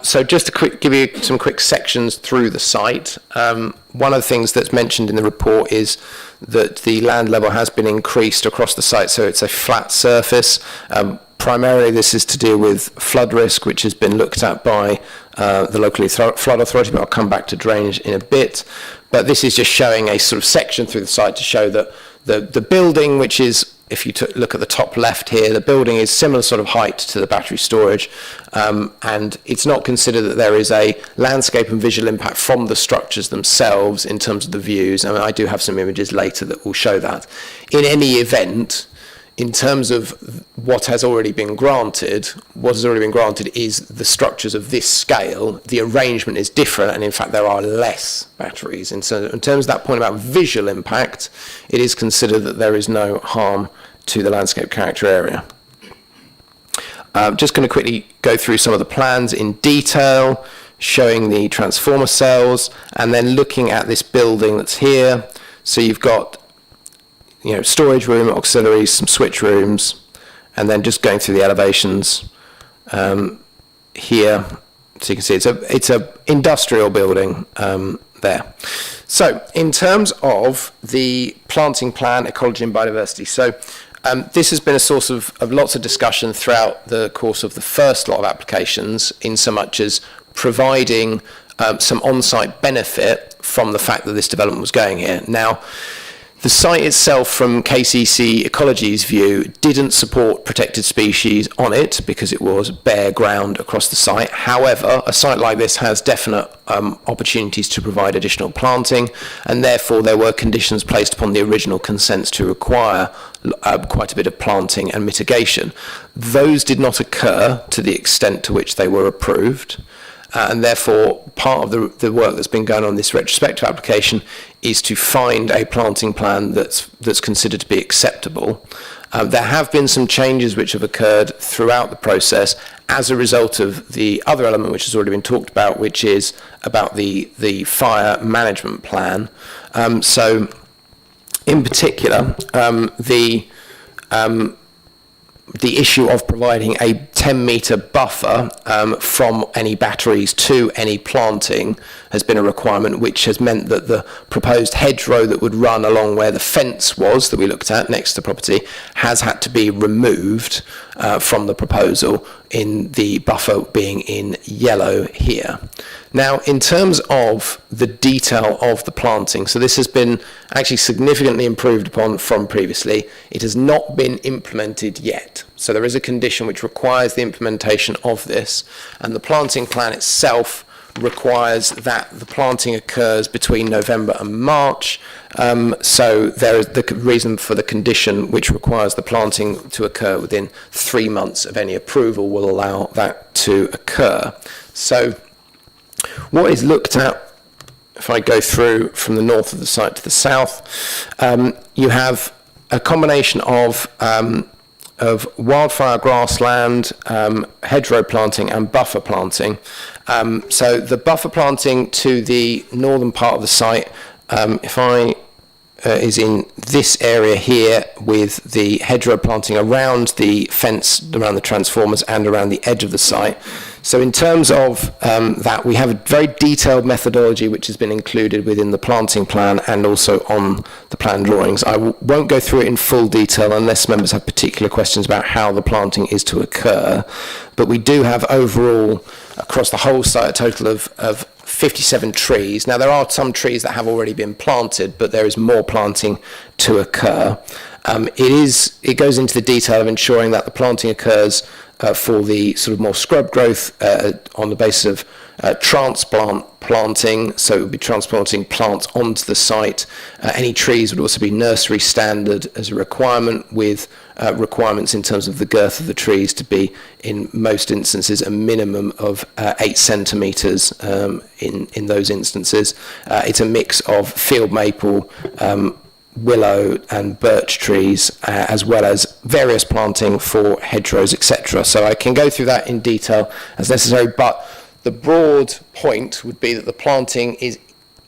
So just to give you some quick sections through the site. One of the things that's mentioned in the report is that the land level has been increased across the site, so it's a flat surface. Primarily this is to deal with flood risk, which has been looked at by the local flood authority, but I'll come back to drainage in a bit. But this is just showing a sort of section through the site to show that the building, which is, if you look at the top left here, the building is similar sort of height to the battery storage, and it's not considered that there is a landscape and visual impact from the structures themselves in terms of the views. I mean, I do have some images later that will show that. In any event, in terms of what has already been granted, is the structures of this scale. The arrangement is different, and in fact there are less batteries. And so in terms of that point about visual impact, it is considered that there is no harm to the landscape character area. Just going to quickly go through some of the plans in detail, showing the transformer cells, and then looking at this building that's here. So you've got storage room, auxiliaries, some switch rooms, and then just going through the elevations here, so you can see it's a industrial building there. So in terms of the planting plan, ecology and biodiversity, so this has been a source of lots of discussion throughout the course of the first lot of applications, in so much as providing some on-site benefit from the fact that this development was going here. Now, the site itself, from KCC Ecology's view, didn't support protected species on it because it was bare ground across the site. However, a site like this has definite opportunities to provide additional planting, and therefore there were conditions placed upon the original consents to require quite a bit of planting and mitigation. Those did not occur to the extent to which they were approved. And therefore, part of the work that's been going on this retrospective application is to find a planting plan that's considered to be acceptable. There have been some changes which have occurred throughout the process as a result of the other element which has already been talked about, which is about the fire management plan. So, in particular, the issue of providing a 10-metre buffer from any batteries to any planting has been a requirement, which has meant that the proposed hedgerow that would run along where the fence was that we looked at next to the property has had to be removed from the proposal, in the buffer being in yellow here. Now, in terms of the detail of the planting, so this has been actually significantly improved upon from previously. It has not been implemented yet. So there is a condition which requires the implementation of this, and the planting plan itself requires that the planting occurs between November and March. So there is the reason for the condition which requires the planting to occur within 3 months of any approval will allow that to occur. So what is looked at, if I go through from the north of the site to the south, you have a combination of wildfire grassland, hedgerow planting and buffer planting. So the buffer planting to the northern part of the site, is in this area here, with the hedgerow planting around the fence, around the transformers and around the edge of the site. So in terms of that, we have a very detailed methodology which has been included within the planting plan and also on the plan drawings. I won't go through it in full detail unless members have particular questions about how the planting is to occur. But we do have overall, across the whole site, a total of 57 trees. Now, there are some trees that have already been planted, but there is more planting to occur. It goes into the detail of ensuring that the planting occurs for the sort of more scrub growth on the basis of transplant planting, so it would be transplanting plants onto the site. Any trees would also be nursery standard as a requirement, with requirements in terms of the girth of the trees to be, in most instances, a minimum of 8 centimetres in those instances. It's a mix of field maple, willow and birch trees, as well as various planting for hedgerows, etc. So I can go through that in detail as necessary, but the broad point would be that the planting is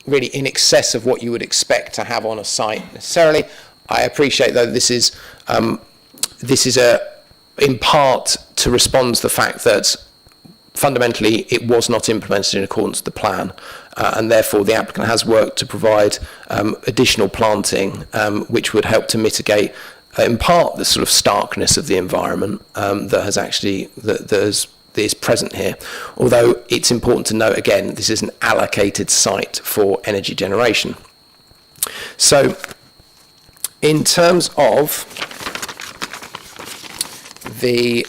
really in excess of what you would expect to have on a site necessarily. I appreciate, though, this is in part to respond to the fact that fundamentally it was not implemented in accordance with the plan, and therefore the applicant has worked to provide additional planting which would help to mitigate in part the sort of starkness of the environment that is present here. Although it's important to note, again, this is an allocated site for energy generation. So in terms of the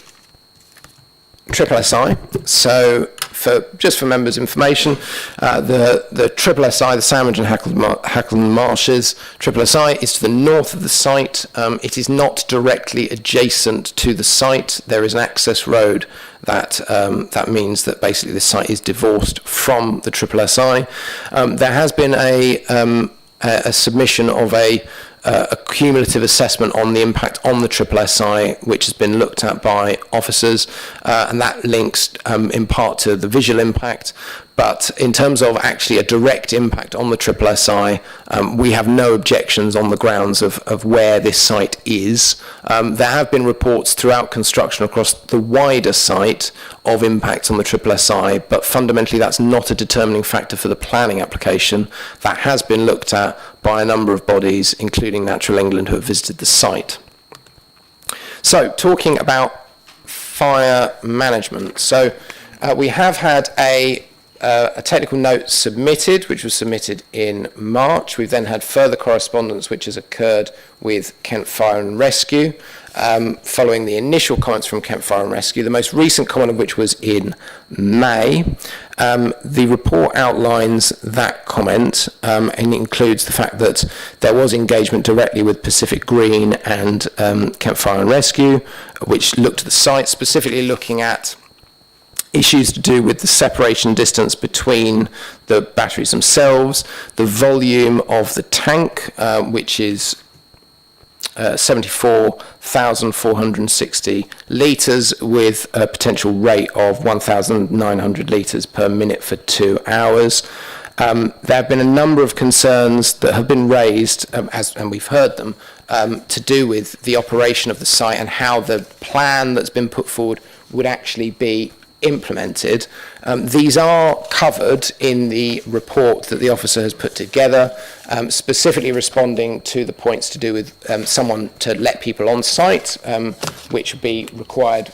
SSSI, so just for members' information, the SSSI, the Sandwich and Hackleton Marshes, SSSI is to the north of the site. It is not directly adjacent to the site. There is an access road that means that basically the site is divorced from the SSSI. There has been a submission of a cumulative assessment on the impact on the SSSI, which has been looked at by officers, and that links in part to the visual impact, but in terms of actually a direct impact on the SSSI, we have no objections on the grounds of where this site is. There have been reports throughout construction across the wider site of impacts on the SSSI, but fundamentally that's not a determining factor for the planning application. That has been looked at by a number of bodies, including Natural England, who have visited the site. So, talking about fire management. So, we have had a technical note submitted, which was submitted in March. We've then had further correspondence which has occurred with Kent Fire and Rescue, following the initial comments from Kent Fire and Rescue, the most recent comment of which was in May. The report outlines that comment and includes the fact that there was engagement directly with Pacific Green and Kent Fire and Rescue, which looked at the site, specifically looking at issues to do with the separation distance between the batteries themselves, the volume of the tank, which is 74,460 litres with a potential rate of 1,900 litres per minute for 2 hours. There have been a number of concerns that have been raised, and we've heard them, to do with the operation of the site and how the plan that's been put forward would actually be implemented. These are covered in the report that the officer has put together, specifically responding to the points to do with someone to let people on site, which would be required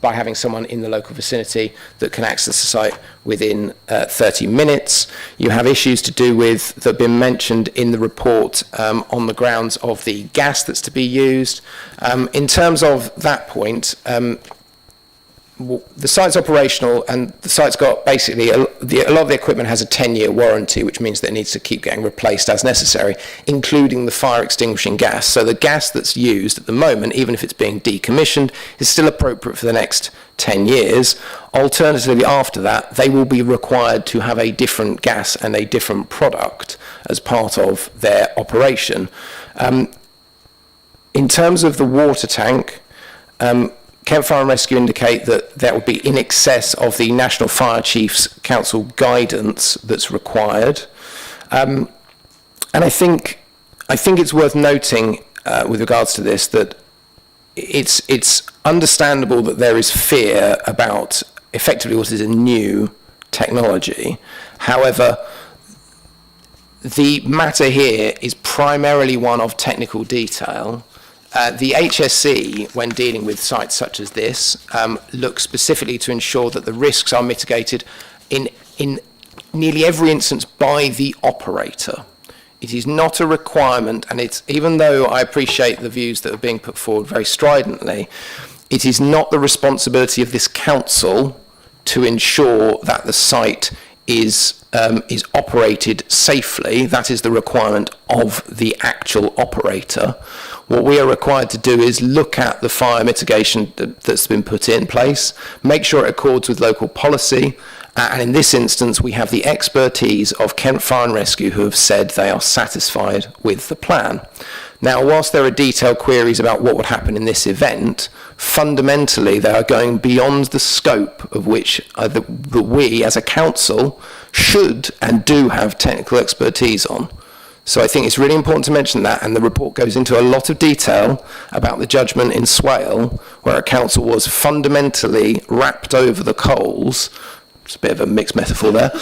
by having someone in the local vicinity that can access the site within 30 minutes. You have issues to do with that have been mentioned in the report on the grounds of the gas that's to be used. In terms of that point, the site's operational, and the site's got basically a lot of the equipment has a 10-year warranty, which means that it needs to keep getting replaced as necessary, including the fire extinguishing gas. So the gas that's used at the moment, even if it's being decommissioned, is still appropriate for the next 10 years. Alternatively, after that, they will be required to have a different gas and a different product as part of their operation. In terms of the water tank, Kent Fire and Rescue indicate that will be in excess of the National Fire Chiefs Council guidance that's required. And I think it's worth noting with regards to this that it's understandable that there is fear about effectively what is a new technology. However, the matter here is primarily one of technical detail. The HSE, when dealing with sites such as this, looks specifically to ensure that the risks are mitigated in nearly every instance by the operator. It is not a requirement, and it's, even though I appreciate the views that are being put forward very stridently, it is not the responsibility of this council to ensure that the site is operated safely. That is the requirement of the actual operator. What we are required to do is look at the fire mitigation that's been put in place, make sure it accords with local policy, and in this instance we have the expertise of Kent Fire and Rescue who have said they are satisfied with the plan. Now, whilst there are detailed queries about what would happen in this event, fundamentally they are going beyond the scope of which that we as a council should and do have technical expertise on. So I think it's really important to mention that, and the report goes into a lot of detail about the judgment in Swale, where a council was fundamentally wrapped over the coals. It's a bit of a mixed metaphor there,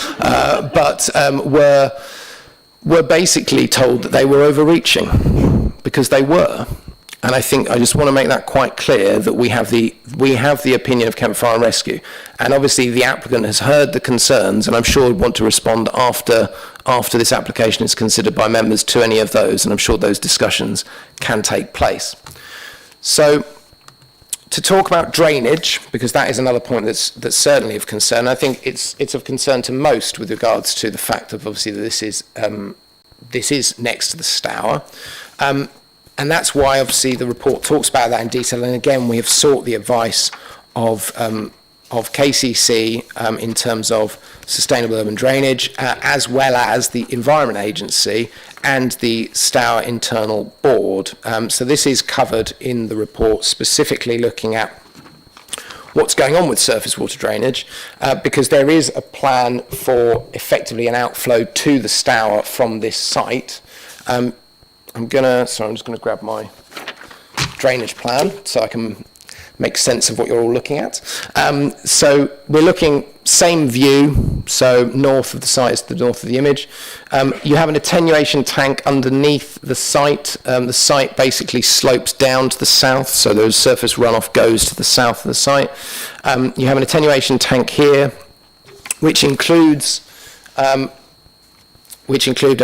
but were basically told that they were overreaching, because they were. And I think I just want to make that quite clear that we have the opinion of Kent Fire and Rescue, and obviously the applicant has heard the concerns, and I'm sure would want to respond after this application is considered by members to any of those, and I'm sure those discussions can take place. So, to talk about drainage, because that is another point that's certainly of concern. I think it's of concern to most with regards to the fact of obviously that this is next to the Stour. And that's why, obviously, the report talks about that in detail. And again, we have sought the advice of KCC in terms of sustainable urban drainage, as well as the Environment Agency and the Stour Internal Board. So this is covered in the report, specifically looking at what's going on with surface water drainage, because there is a plan for effectively an outflow to the Stour from this site. I'm just going to grab my drainage plan so I can make sense of what you're all looking at. So we're looking same view, so north of the site is the north of the image. You have an attenuation tank underneath the site. The site basically slopes down to the south, so the surface runoff goes to the south of the site. You have an attenuation tank here, which includes an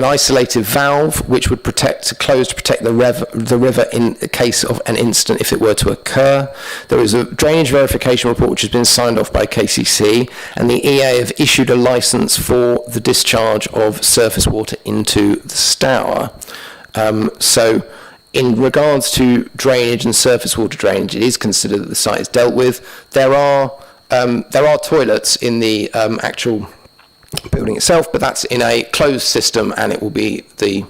isolated valve which would close to protect the river in the case of an incident if it were to occur. There is a drainage verification report which has been signed off by KCC, and the EA have issued a licence for the discharge of surface water into the Stour. So in regards to drainage and surface water drainage, it is considered that the site is dealt with. There are toilets in the actual building itself, but that's in a closed system, and it will be, the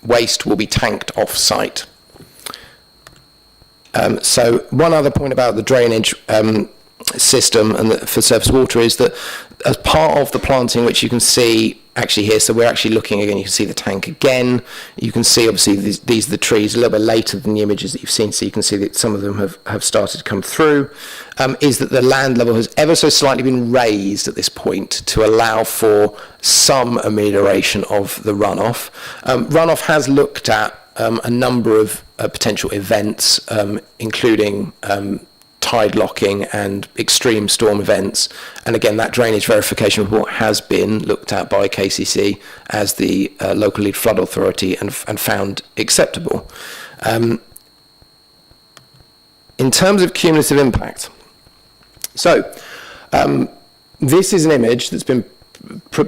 waste will be tanked off site. So one other point about the drainage system and for surface water is that as part of the planting, which you can see actually here, so we're actually looking again, you can see the tank again, you can see obviously these are the trees a little bit later than the images that you've seen, so you can see that some of them have started to come through, is that the land level has ever so slightly been raised at this point to allow for some amelioration of the runoff. Runoff has looked at a number of potential events, including tide locking and extreme storm events, and again that drainage verification report has been looked at by KCC as the local lead flood authority and found acceptable. In terms of cumulative impact, so this is an image that's been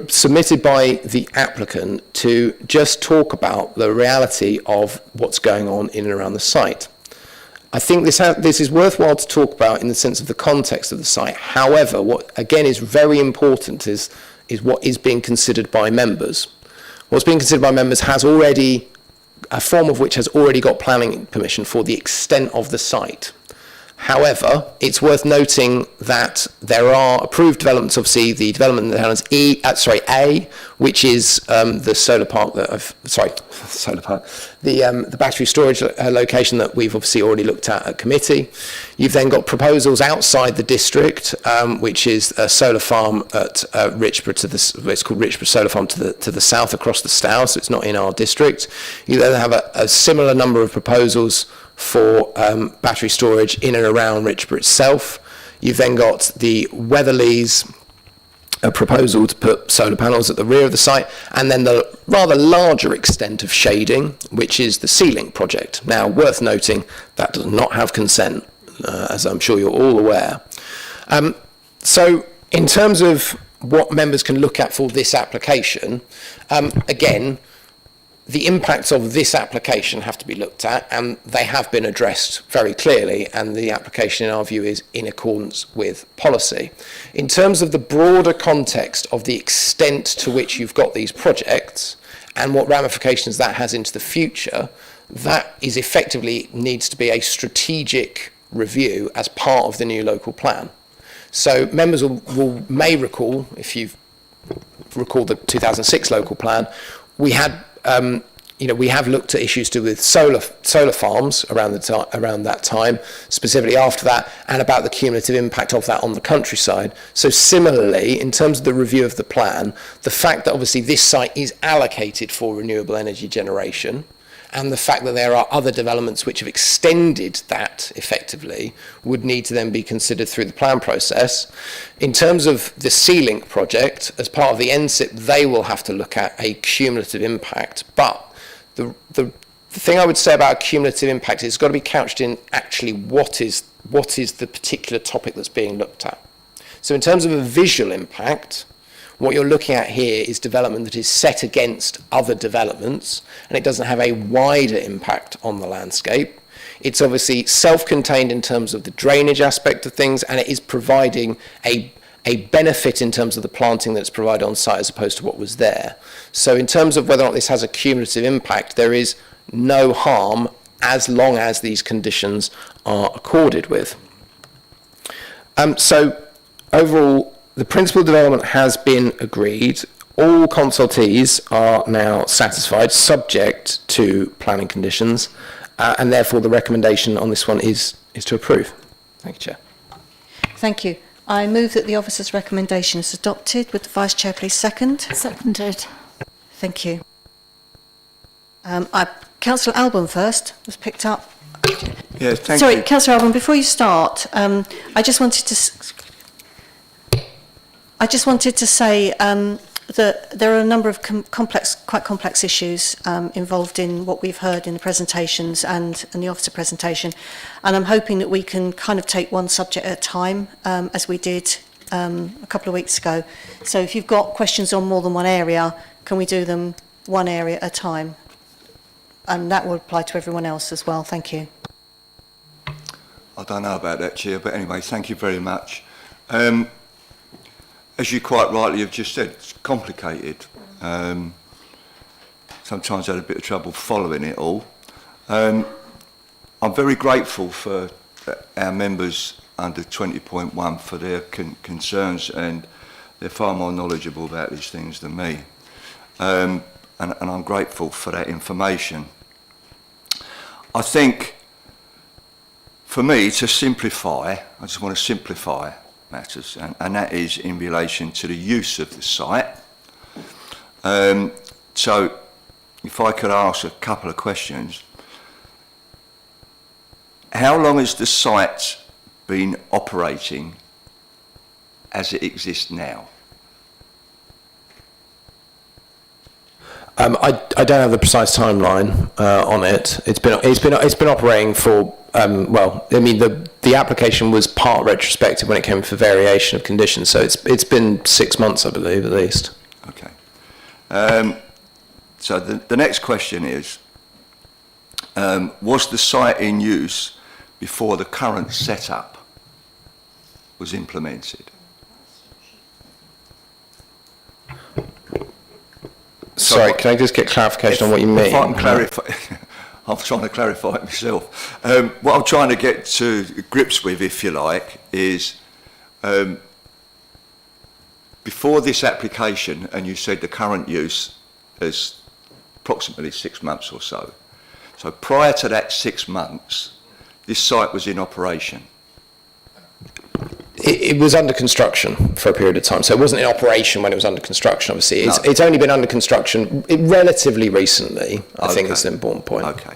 submitted by the applicant to just talk about the reality of what's going on in and around the site. I think this is worthwhile to talk about in the sense of the context of the site. However, what again is very important is what is being considered by members. What's being considered by members has already, a form of which has already got planning permission for the extent of the site. However, it's worth noting that there are approved developments, obviously the development that has A, which is the solar park the battery storage location that we've obviously already looked at committee. You've then got proposals outside the district, which is a solar farm at Richborough it's called Richborough Solar Farm to the south across the Stour, so it's not in our district. You then have a similar number of proposals for battery storage in and around Richborough itself. You've then got the Weatherleys proposal to put solar panels at the rear of the site, and then the rather larger extent of shading, which is the ceiling project. Now, worth noting, that does not have consent, as I'm sure you're all aware. So in terms of what members can look at for this application, again, the impacts of this application have to be looked at, and they have been addressed very clearly, and the application in our view is in accordance with policy. In terms of the broader context of the extent to which you've got these projects and what ramifications that has into the future, that is effectively needs to be a strategic review as part of the new local plan. So members may recall, if you've recalled the 2006 local plan, we had we have looked at issues to do with solar farms around that time, specifically after that, and about the cumulative impact of that on the countryside. So similarly, in terms of the review of the plan, the fact that obviously this site is allocated for renewable energy generation, and the fact that there are other developments which have extended that effectively would need to then be considered through the plan process. In terms of the C-Link project, as part of the NSIP, they will have to look at a cumulative impact. But the thing I would say about a cumulative impact is it's got to be couched in actually what is the particular topic that's being looked at. So in terms of a visual impact, what you're looking at here is development that is set against other developments, and it doesn't have a wider impact on the landscape. It's obviously self-contained in terms of the drainage aspect of things, and it is providing a benefit in terms of the planting that's provided on site as opposed to what was there. So in terms of whether or not this has a cumulative impact, there is no harm as long as these conditions are accorded with. So overall, the principal development has been agreed. All consultees are now satisfied, subject to planning conditions, and therefore the recommendation on this one is to approve. Thank you, Chair. Thank you. I move that the officer's recommendation is adopted. Would the Vice Chair please second? Seconded. Thank you. Councillor Alban first was picked up. Yes, thank Sorry, you. Councillor Alban, before you start, I just wanted to say that there are a number of quite complex issues involved in what we've heard in the presentations and in the officer presentation, and I'm hoping that we can kind of take one subject at a time, as we did a couple of weeks ago. So if you've got questions on more than one area, can we do them one area at a time? And that will apply to everyone else as well. Thank you. I don't know about that, Chair, but anyway, thank you very much. As you quite rightly have just said, it's complicated. Sometimes I had a bit of trouble following it all. I'm very grateful for our members under 20.1 for their concerns, and they're far more knowledgeable about these things than me. And I'm grateful for that information. I think, for me, to simplify, I just want to simplify matters, and that is in relation to the use of the site. So, if I could ask a couple of questions. How long has the site been operating as it exists now? I don't have the precise timeline on it. It's been operating for well. I mean, the application was part retrospective when it came for variation of conditions, so it's been 6 months, I believe, at least. Okay. So the next question is: was the site in use before the current setup was implemented? Sorry, can I just get clarification on what you mean? If I can clarify, I'm trying to clarify it myself. What I'm trying to get to grips with, if you like, is before this application, and you said the current use is approximately 6 months or so. So prior to that 6 months, this site was in operation. It was under construction for a period of time, so it wasn't in operation when it was under construction, obviously. No. It's only been under construction relatively recently, I think is an important point. Okay.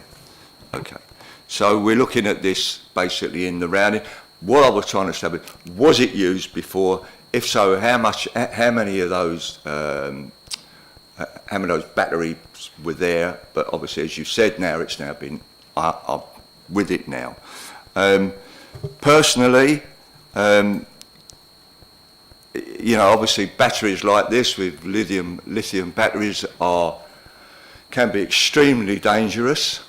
So we're looking at this basically in the rounding. What I was trying to establish, was it used before? If so, how many of those batteries were there? But obviously, as you said, now it's now been with it now. Personally, you know, obviously batteries like this with lithium batteries can be extremely dangerous,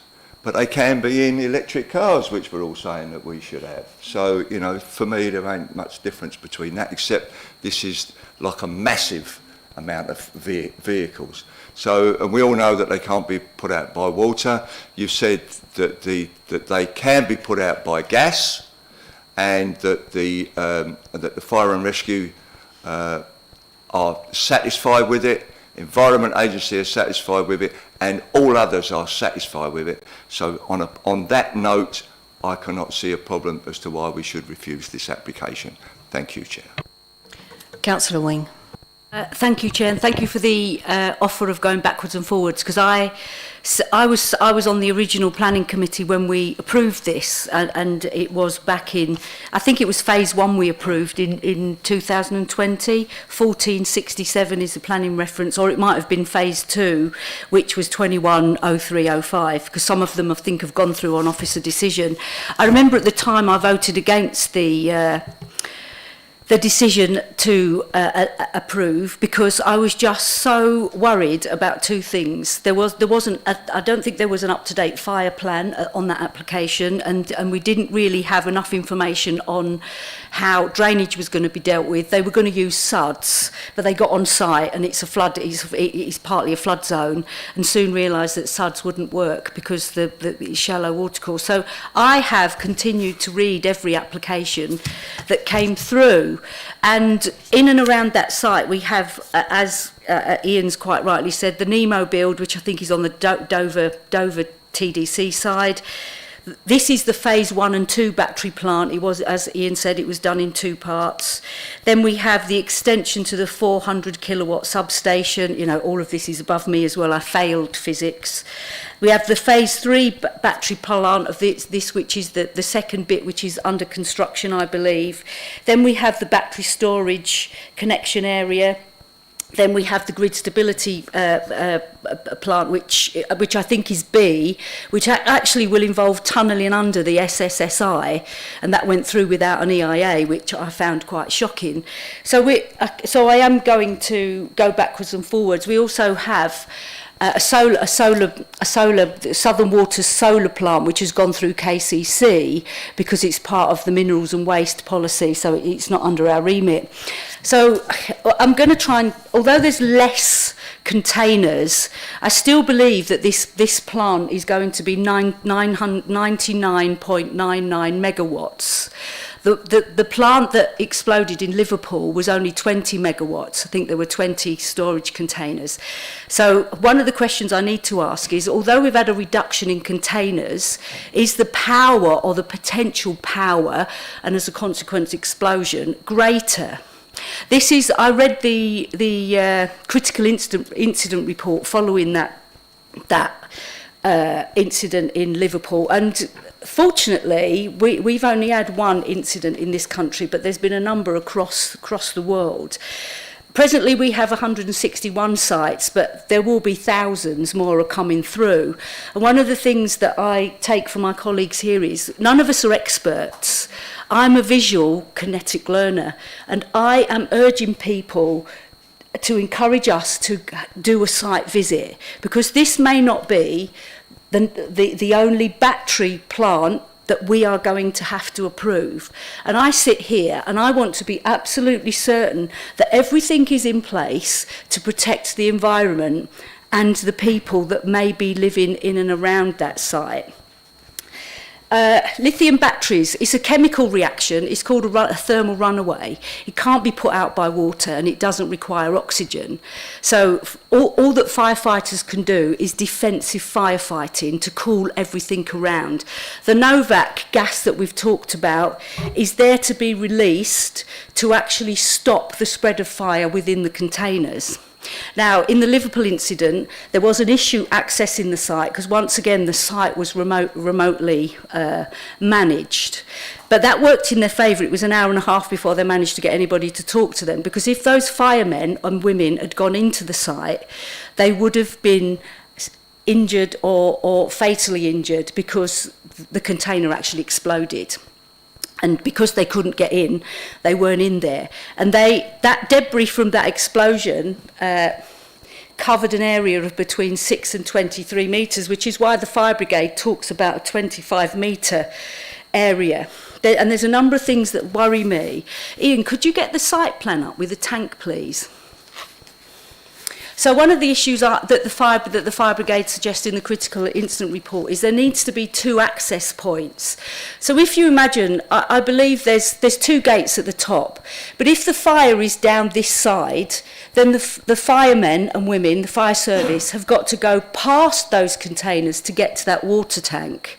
but they can be in electric cars, which we're all saying that we should have. So, you know, for me, there ain't much difference between that, except this is like a massive amount of vehicles. So, and we all know that they can't be put out by water. You said that they can be put out by gas, and that the fire and rescue are satisfied with it, Environment Agency is satisfied with it, and all others are satisfied with it. So on that note, I cannot see a problem as to why we should refuse this application. Thank you, Chair. Councillor Wing. Thank you, Chair, and thank you for the offer of going backwards and forwards, because I was on the original planning committee when we approved this, and it was back in, I think it was phase 1 we approved in 2020. 1467 is the planning reference, or it might have been phase 2, which was 210305, because some of them I think have gone through on officer decision. I remember at the time I voted against the the decision to approve, because I was just so worried about two things. There wasn't I don't think there was an up-to-date fire plan on that application, and we didn't really have enough information on how drainage was going to be dealt with. They were going to use SUDs, but they got on site and it's partly a flood zone, and soon realised that SUDs wouldn't work because the shallow watercourse. So I have continued to read every application that came through. And in and around that site, we have, as Ian's quite rightly said, the Nemo build, which I think is on the Dover TDC side. This is the phase 1 and 2 battery plant. It was, as Ian said, it was done in 2 parts. Then we have the extension to the 400 kilowatt substation. You know, all of this is above me as well. I failed physics. We have the phase 3 battery plant of this, which is the second bit, which is under construction, I believe. Then we have the battery storage connection area. Then we have the grid stability plant, which I think is B, which actually will involve tunnelling under the SSSI, and that went through without an EIA, which I found quite shocking. So I am going to go backwards and forwards. We also have a solar Southern Waters solar plant, which has gone through KCC because it's part of the minerals and waste policy, so it's not under our remit. So I'm going to try and, although there's less containers, I still believe that this plant is going to be 99.99 megawatts. The plant that exploded in Liverpool was only 20 megawatts. I think there were 20 storage containers. So one of the questions I need to ask is, although we've had a reduction in containers, is the power or the potential power, and as a consequence explosion, greater? This is, I read the critical incident report following that incident in Liverpool, and fortunately, we've only had one incident in this country, but there's been a number across the world. Presently, we have 161 sites, but there will be thousands more are coming through. And one of the things that I take from my colleagues here is none of us are experts. I'm a visual kinetic learner, and I am urging people to encourage us to do a site visit, because this may not be the only battery plant that we are going to have to approve. And I sit here and I want to be absolutely certain that everything is in place to protect the environment and the people that may be living in and around that site. Lithium batteries, it's a chemical reaction. It's called a thermal runaway. It can't be put out by water, and it doesn't require oxygen. So all that firefighters can do is defensive firefighting to cool everything around. The Novak gas that we've talked about is there to be released to actually stop the spread of fire within the containers. Now, in the Liverpool incident, there was an issue accessing the site because, once again, the site was remotely managed. But that worked in their favour. It was an hour and a half before they managed to get anybody to talk to them, because if those firemen and women had gone into the site, they would have been injured or fatally injured because the container actually exploded. And because they couldn't get in, they weren't in there. And that debris from that explosion covered an area of between 6 and 23 metres, which is why the fire brigade talks about a 25-metre area. And there's a number of things that worry me. Ian, could you get the site plan up with the tank, please? So one of the issues that the fire brigade suggests in the critical incident report is there needs to be 2 access points. So if you imagine, I believe there's 2 gates at the top, but if the fire is down this side, then the firemen and women, the fire service, have got to go past those containers to get to that water tank.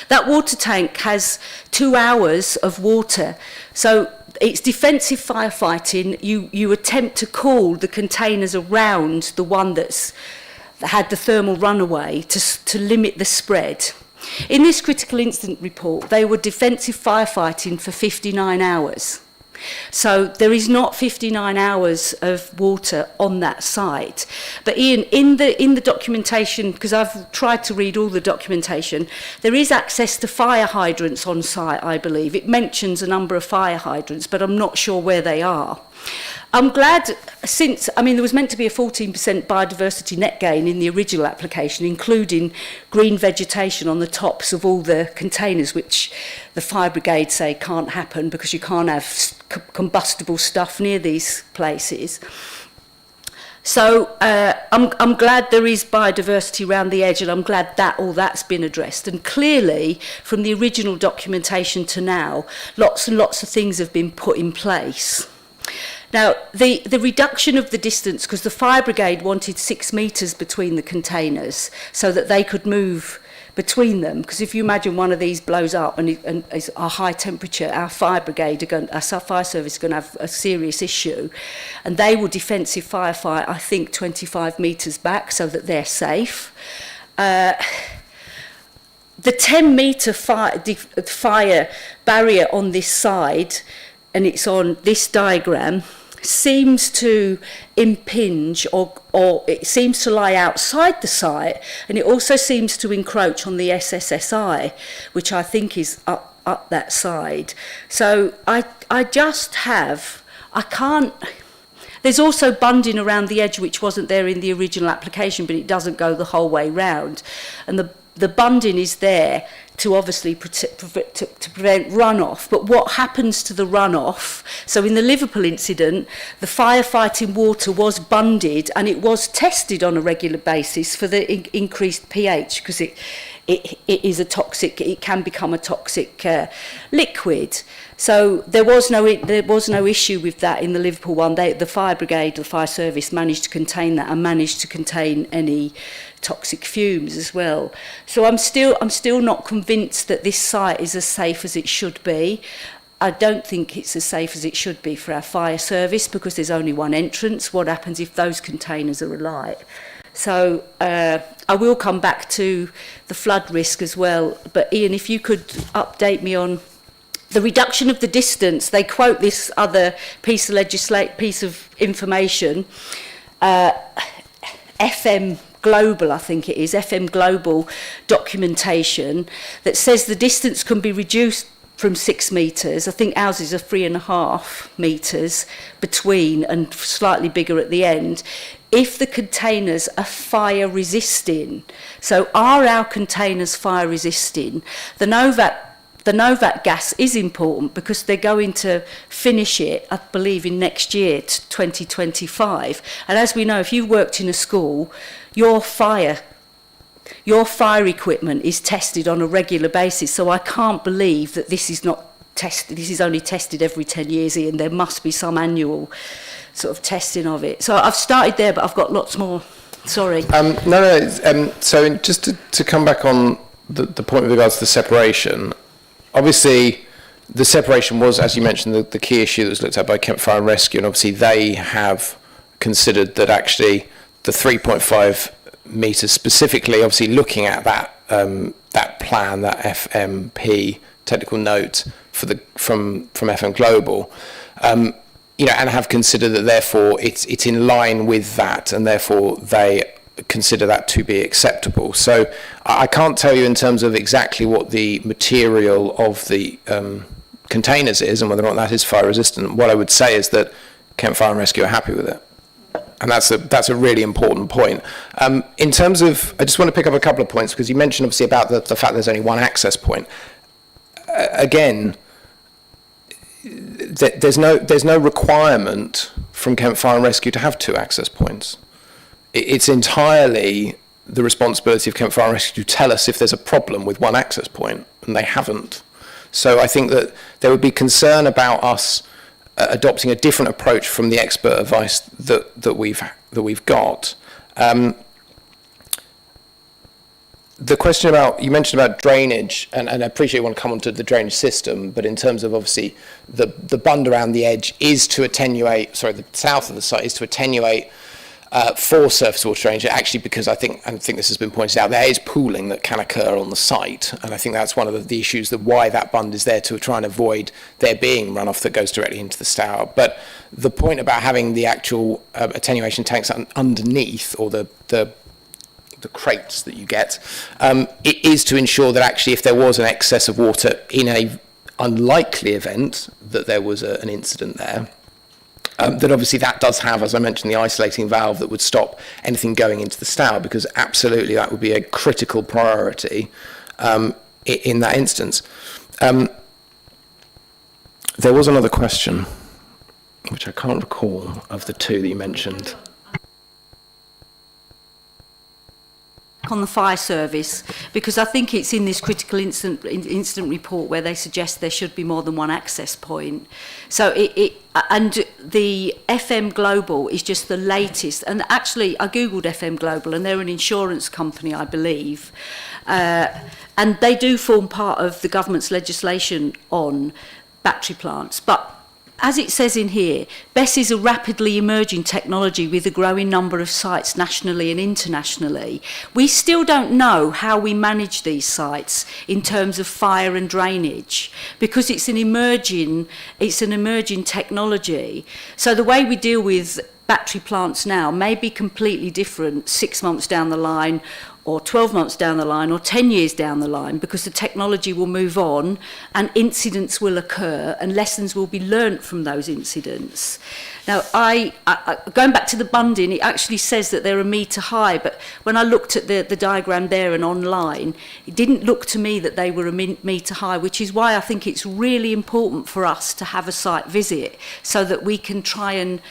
That water tank has 2 hours of water. So it's defensive firefighting. You attempt to cool the containers around the one that had the thermal runaway to limit the spread. In this critical incident report, they were defensive firefighting for 59 hours. So there is not 59 hours of water on that site. But Ian, in the documentation, because I've tried to read all the documentation, there is access to fire hydrants on site, I believe. It mentions a number of fire hydrants, but I'm not sure where they are. I'm glad there was meant to be a 14% biodiversity net gain in the original application, including green vegetation on the tops of all the containers, which the fire brigade say can't happen because you can't have combustible stuff near these places. So I'm glad there is biodiversity around the edge, and I'm glad that all that's been addressed. And clearly, from the original documentation to now, lots and lots of things have been put in place. Now, the reduction of the distance, because the fire brigade wanted 6 metres between the containers so that they could move between them, because if you imagine one of these blows up and is a high temperature, our fire brigade, our fire service is going to have a serious issue, and they will defensive firefight, I think, 25 metres back so that they're safe. The 10-metre fire barrier on this side, and it's on this diagram, seems to impinge or it seems to lie outside the site, and it also seems to encroach on the SSSI, which I think is up that side. So I can't. There's also bunding around the edge, which wasn't there in the original application, but it doesn't go the whole way round, and the bunding is there to obviously to prevent runoff. But what happens to the runoff? So in the Liverpool incident, the firefighting water was bunded and it was tested on a regular basis for the increased pH, because it is a toxic, it can become a toxic liquid. So there was no issue with that in the Liverpool one. The fire brigade, the fire service managed to contain that and managed to contain any toxic fumes as well. So I'm still not convinced that this site is as safe as it should be. I don't think it's as safe as it should be for our fire service, because there's only one entrance. What happens if those containers are alight? So I will come back to the flood risk as well. But Ian, if you could update me on the reduction of the distance. They quote this other piece of information, FM Global, I think it is, FM Global documentation, that says the distance can be reduced from 6 metres. I think ours is 3.5 metres between and slightly bigger at the end, if the containers are fire resisting. So are our containers fire resisting? The Novat gas is important because they're going to finish it, I believe, in next year, 2025. And as we know, if you've worked in a school, your fire equipment is tested on a regular basis. So I can't believe that this is not tested. This is only tested every 10 years, Ian. There must be some annual sort of testing of it. So I've started there, but I've got lots more. Sorry. So just to come back on the point with regards to the separation, obviously the separation was, as you mentioned, the key issue that was looked at by Kent Fire and Rescue, and obviously they have considered that actually the 3.5 metres specifically, obviously looking at that plan, that FMP technical note from FM Global, and have considered that therefore it's in line with that, and therefore they consider that to be acceptable. So I can't tell you in terms of exactly what the material of the containers is and whether or not that is fire resistant. What I would say is that Kent Fire and Rescue are happy with it. And that's a really important point. In terms of, I just want to pick up a couple of points, because you mentioned obviously about the fact there's only one access point. Again, there's no requirement from Kent Fire and Rescue to have 2 access points. It's entirely the responsibility of Kent Fire and Rescue to tell us if there's a problem with one access point, and they haven't. So I think that there would be concern about us adopting a different approach from the expert advice that we've got. The question about, you mentioned about drainage, and I appreciate you want to come onto the drainage system, but in terms of obviously the bund around the edge is to attenuate, the south of the site is to attenuate for surface water drainage, actually, because I think this has been pointed out, there is pooling that can occur on the site, and I think that's one of the issues, that why that bund is there, to try and avoid there being runoff that goes directly into the Stour. But the point about having the actual attenuation tanks underneath, or the crates that you get, it is to ensure that actually if there was an excess of water in a unlikely event that there was an incident there, that obviously that does have, as I mentioned, the isolating valve that would stop anything going into the Stour, because absolutely that would be a critical priority in that instance. There was another question, which I can't recall, of the two that you mentioned. On the fire service, because I think it's in this critical incident report where they suggest there should be more than one access point. So and the FM Global is just the latest, and actually I googled FM Global, and they're an insurance company, I believe, and they do form part of the government's legislation on battery plants. But as it says in here, BESS is a rapidly emerging technology with a growing number of sites nationally and internationally. We still don't know how we manage these sites in terms of fire and drainage, because it's an emerging technology. So the way we deal with battery plants now may be completely different 6 months down the line, or 12 months down the line, or 10 years down the line, because the technology will move on and incidents will occur and lessons will be learnt from those incidents. Now, going back to the bunding, it actually says that they're a metre high, but when I looked at the diagram there and online, it didn't look to me that they were a metre high, which is why I think it's really important for us to have a site visit so that we can try and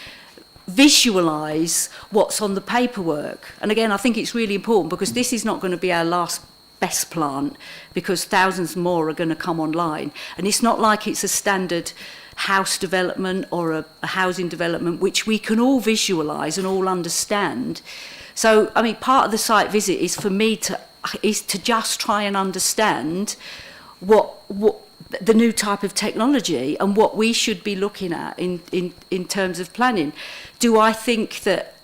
visualise what's on the paperwork. And again, I think it's really important, because this is not going to be our last BESS plant, because thousands more are going to come online. And it's not like it's a standard house development or a housing development which we can all visualise and all understand. So, I mean, part of the site visit is for me to just try and understand what the new type of technology and what we should be looking at in terms of planning. Do I think that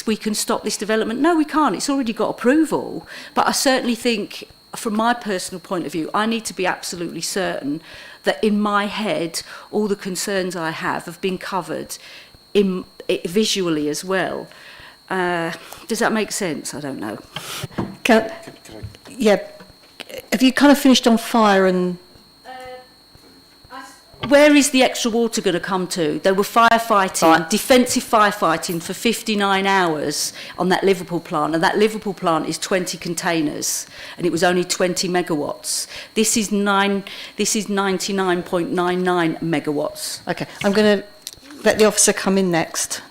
we can stop this development? No, we can't. It's already got approval. But I certainly think, from my personal point of view, I need to be absolutely certain that in my head all the concerns I have been covered visually as well. Does that make sense? I don't know. Yeah. Have you kind of finished on fire and... Where is the extra water going to come to? They were firefighting, defensive firefighting for 59 hours on that Liverpool plant, and that Liverpool plant is 20 containers, and it was only 20 megawatts. This is 99.99 megawatts. Okay, I'm going to let the officer come in next.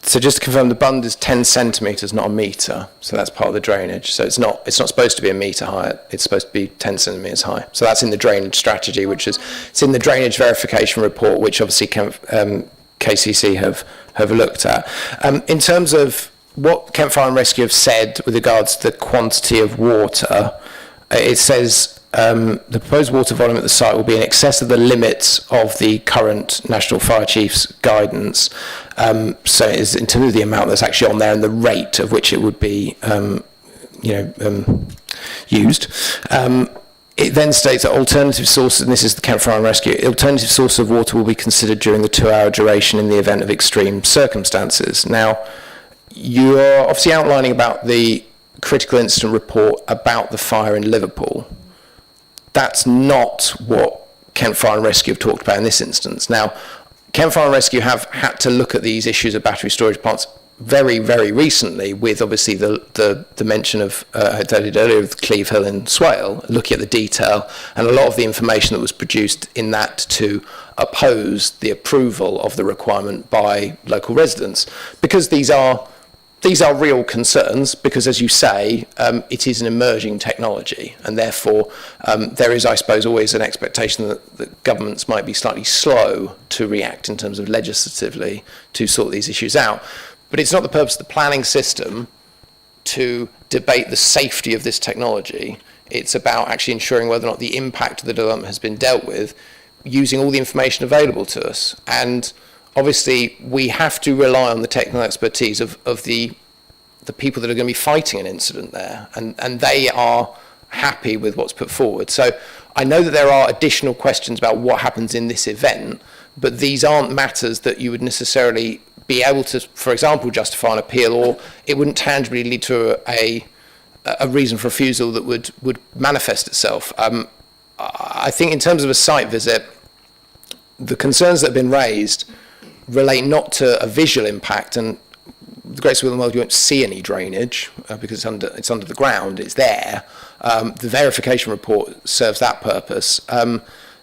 So just to confirm, the bund is 10 centimetres, not a metre. So that's part of the drainage. So it's not supposed to be a metre high. It's supposed to be 10 centimetres high. So that's in the drainage strategy, it's in the drainage verification report, which obviously KCC have looked at. In terms of what Kent Fire and Rescue have said with regards to the quantity of water, it says the proposed water volume at the site will be in excess of the limits of the current National Fire Chief's guidance. So it is in terms of the amount that's actually on there and the rate of which it would be used. It then states that alternative sources, and this is the Kent Fire and Rescue, alternative source of water will be considered during the 2-hour duration in the event of extreme circumstances. Now, you are obviously outlining about the critical incident report about the fire in Liverpool. That's not what Kent Fire and Rescue have talked about in this instance. Now, Kent Fire and Rescue have had to look at these issues of battery storage plants very, very recently, with obviously the mention of, I did earlier, of Cleve Hill in Swale, looking at the detail and a lot of the information that was produced in that to oppose the approval of the requirement by local residents. Because these are real concerns, because as you say, it is an emerging technology, and therefore there is, I suppose, always an expectation that governments might be slightly slow to react in terms of legislatively to sort these issues out. But it's not the purpose of the planning system to debate the safety of this technology. It's about actually ensuring whether or not the impact of the development has been dealt with using all the information available to us. And obviously we have to rely on the technical expertise of the people that are going to be fighting an incident there, and they are happy with what's put forward. So I know that there are additional questions about what happens in this event, but these aren't matters that you would necessarily be able to, for example, justify an appeal, or it wouldn't tangibly lead to a reason for refusal that would manifest itself. I think in terms of a site visit, the concerns that have been raised relate not to a visual impact, and the greatest will in the world, you won't see any drainage because it's under the ground, it's there. The verification report serves that purpose.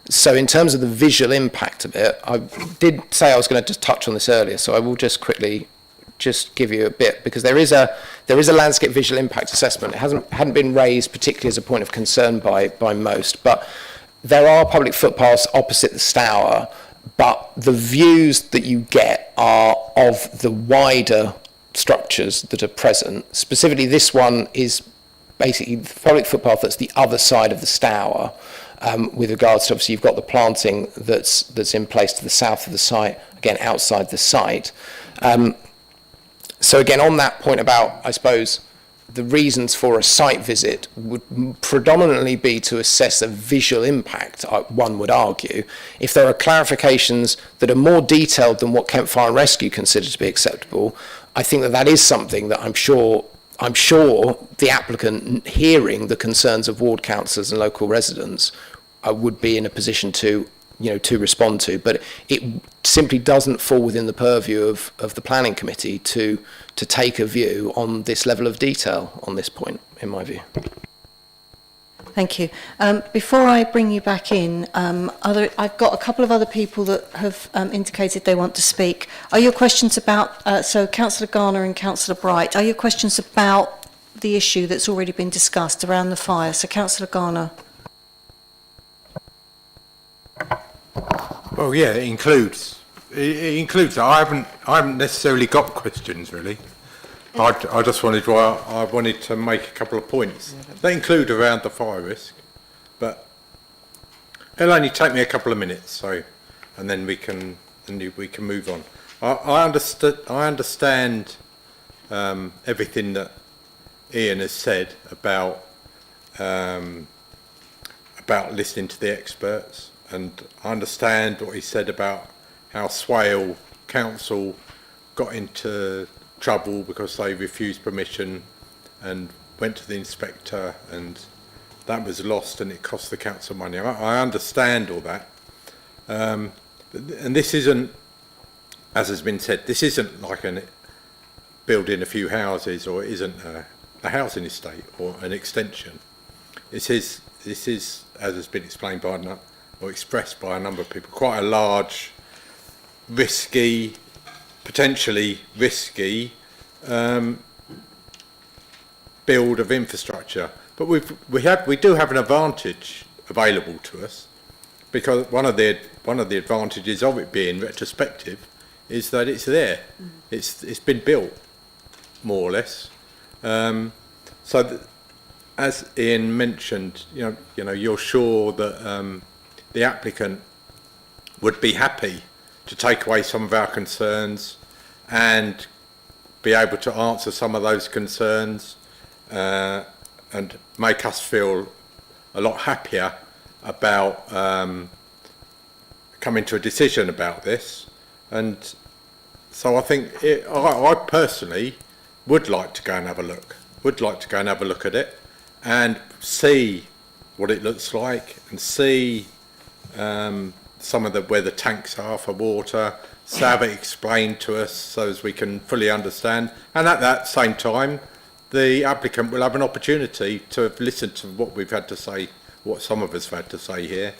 So in terms of the visual impact of it, I did say I was going to just touch on this earlier, so I will just quickly just give you a bit, because there is a landscape visual impact assessment. It hadn't been raised particularly as a point of concern by most, but there are public footpaths opposite the Stour, but the views that you get are of the wider structures that are present. Specifically, this one is basically the public footpath that's the other side of the Stour, with regards to, obviously, you've got the planting that's in place to the south of the site, again, outside the site. So again, on that point about, I suppose, the reasons for a site visit would predominantly be to assess a visual impact, one would argue. If there are clarifications that are more detailed than what Kent Fire and Rescue consider to be acceptable, I think that is something that I'm sure the applicant, hearing the concerns of ward councillors and local residents, would be in a position to respond to. But it simply doesn't fall within the purview of the planning committee to take a view on this level of detail on this point, in my view. Thank you. Before I bring you back in, I've got a couple of other people that have indicated they want to speak. Are your questions about, so Councillor Garner and Councillor Bright, are your questions about the issue that's already been discussed around the fire? So Councillor Garner. Well, yeah, it includes. I haven't necessarily got questions really. I just wanted to make a couple of points. They include around the fire risk, but it'll only take me a couple of minutes. So, and then we can move on. I understand everything that Ian has said about listening to the experts. And I understand what he said about how Swale Council got into trouble because they refused permission and went to the inspector, and that was lost and it cost the council money. I understand all that. And this isn't, as has been said, this isn't like building a few houses, or it isn't a housing estate or an extension. This is, as has been explained by or expressed by a number of people, quite a large, risky, potentially risky build of infrastructure. But we do have an advantage available to us, because one of the advantages of it being retrospective is that it's there. It's been built, more or less. So as Ian mentioned, you know, you're sure that the applicant would be happy to take away some of our concerns and be able to answer some of those concerns and make us feel a lot happier about coming to a decision about this. And so I think I personally would like to go and have a look, at it and see what it looks like, and see some of where the tanks are for water, so have it explained to us so as we can fully understand. And at that same time, the applicant will have an opportunity to listen to what we've had to say, what some of us have had to say here,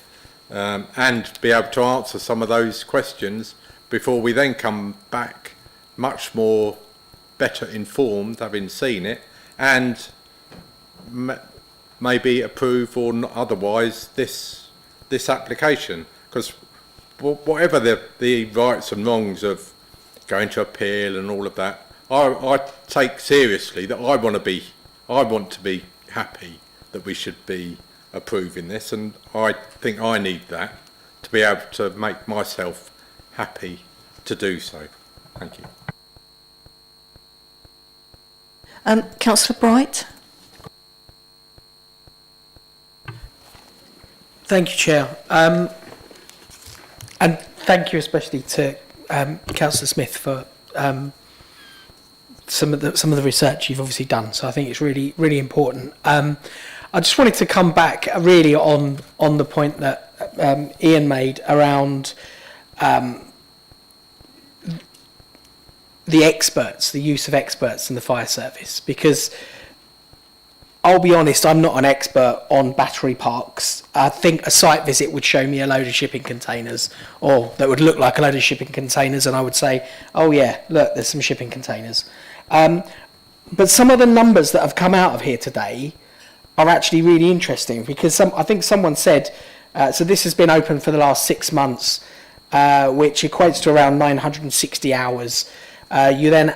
and be able to answer some of those questions before we then come back much more better informed, having seen it, and maybe approve or not otherwise this application. Because whatever the rights and wrongs of going to appeal and all of that, I take seriously that I want to be happy that we should be approving this, and I think I need that to be able to make myself happy to do so. Thank you. Councillor Bright. Thank you, Chair. And thank you especially to Councillor Smith for some of the research you've obviously done. So I think it's really, really important. I just wanted to come back really on the point that Ian made around the experts, the use of experts in the fire service, because I'll be honest, I'm not an expert on battery parks. I think a site visit would show me a load of shipping containers, or that would look like a load of shipping containers, and I would say, oh yeah, look, there's some shipping containers. But some of the numbers that have come out of here today are actually really interesting, because I think someone said, so this has been open for the last 6 months, which equates to around 960 hours. You then,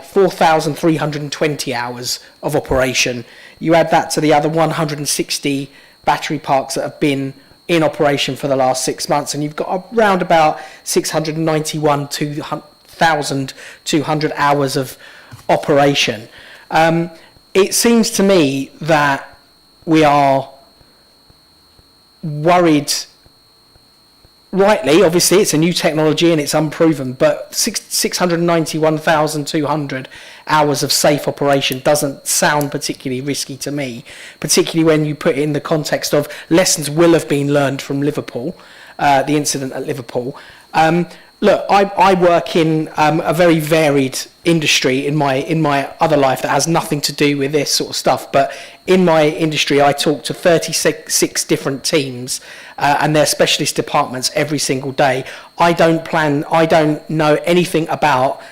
4,320 hours of operation. You add that to the other 160 battery parks that have been in operation for the last 6 months, and you've got around about 691,200 hours of operation. It seems to me that we are worried. Rightly, obviously, it's a new technology and it's unproven, but 691,200 hours of safe operation doesn't sound particularly risky to me, particularly when you put it in the context of lessons will have been learned from Liverpool, the incident at Liverpool. Look, I work in a very varied industry in my other life that has nothing to do with this sort of stuff, but in my industry I talk to 36 different teams and their specialist departments every single day. I don't know anything about,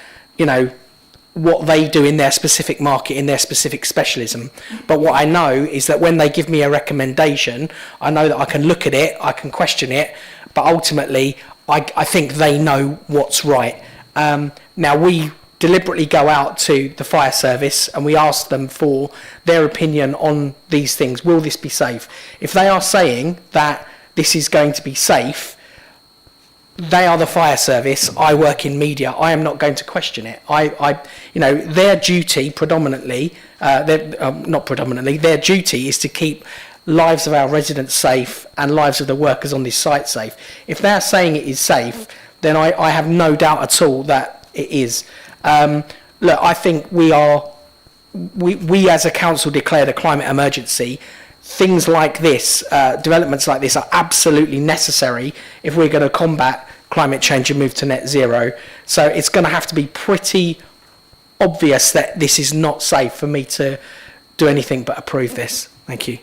what they do in their specific market, in their specific specialism. But what I know is that when they give me a recommendation, I know that I can look at it, I can question it, but ultimately I think they know what's right. Now, we deliberately go out to the fire service and we ask them for their opinion on these things. Will this be safe? If they are saying that this is going to be safe, they are the fire service. I work in media. I am not going to question it. Their duty predominantly, their duty is to keep lives of our residents safe and lives of the workers on this site safe. If they're saying it is safe, then I have no doubt at all that it is. Look, I think we as a council declared a climate emergency. Things like this, developments like this, are absolutely necessary if we're going to combat climate change and move to net zero. So it's going to have to be pretty obvious that this is not safe for me to do anything but approve this. Thank you.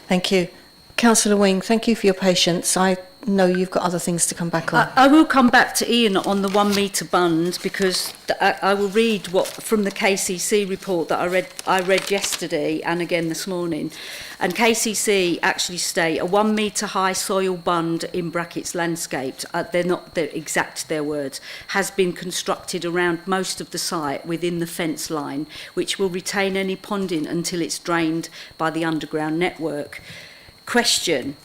Thank you. Councillor Wing, thank you for your patience. I know you've got other things to come back on. I will come back to Ian on the 1 metre bund, because I will read what from the KCC report that I read yesterday and again this morning. And KCC actually state a 1 metre high soil bund in brackets landscaped, they're not their words, has been constructed around most of the site within the fence line, which will retain any ponding until it's drained by the underground network. Question.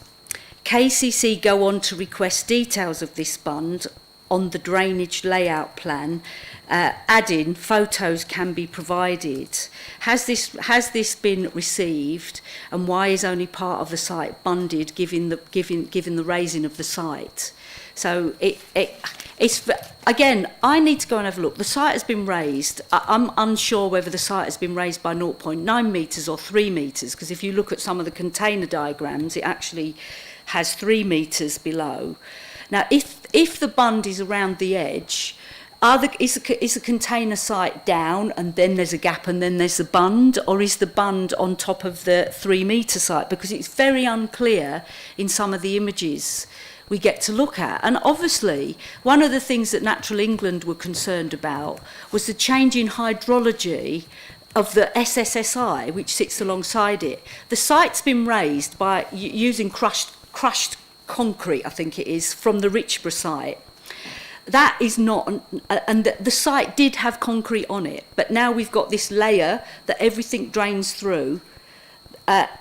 KCC go on to request details of this bund on the drainage layout plan, adding photos can be provided. Has this been received, and why is only part of the site bunded given the raising of the site? So it's again, I need to go and have a look. The site has been raised. I'm unsure whether the site has been raised by 0.9 metres or 3 metres, because if you look at some of the container diagrams, it actually has 3 metres below. Now, if the bund is around the edge, is the container site down and then there's a gap and then there's the bund, or is the bund on top of the 3 metre site? Because it's very unclear in some of the images we get to look at. And obviously, one of the things that Natural England were concerned about was the change in hydrology of the SSSI, which sits alongside it. The site's been raised by using crushed concrete, I think it is, from the Richborough site. That is not, and the site did have concrete on it, but now we've got this layer that everything drains through.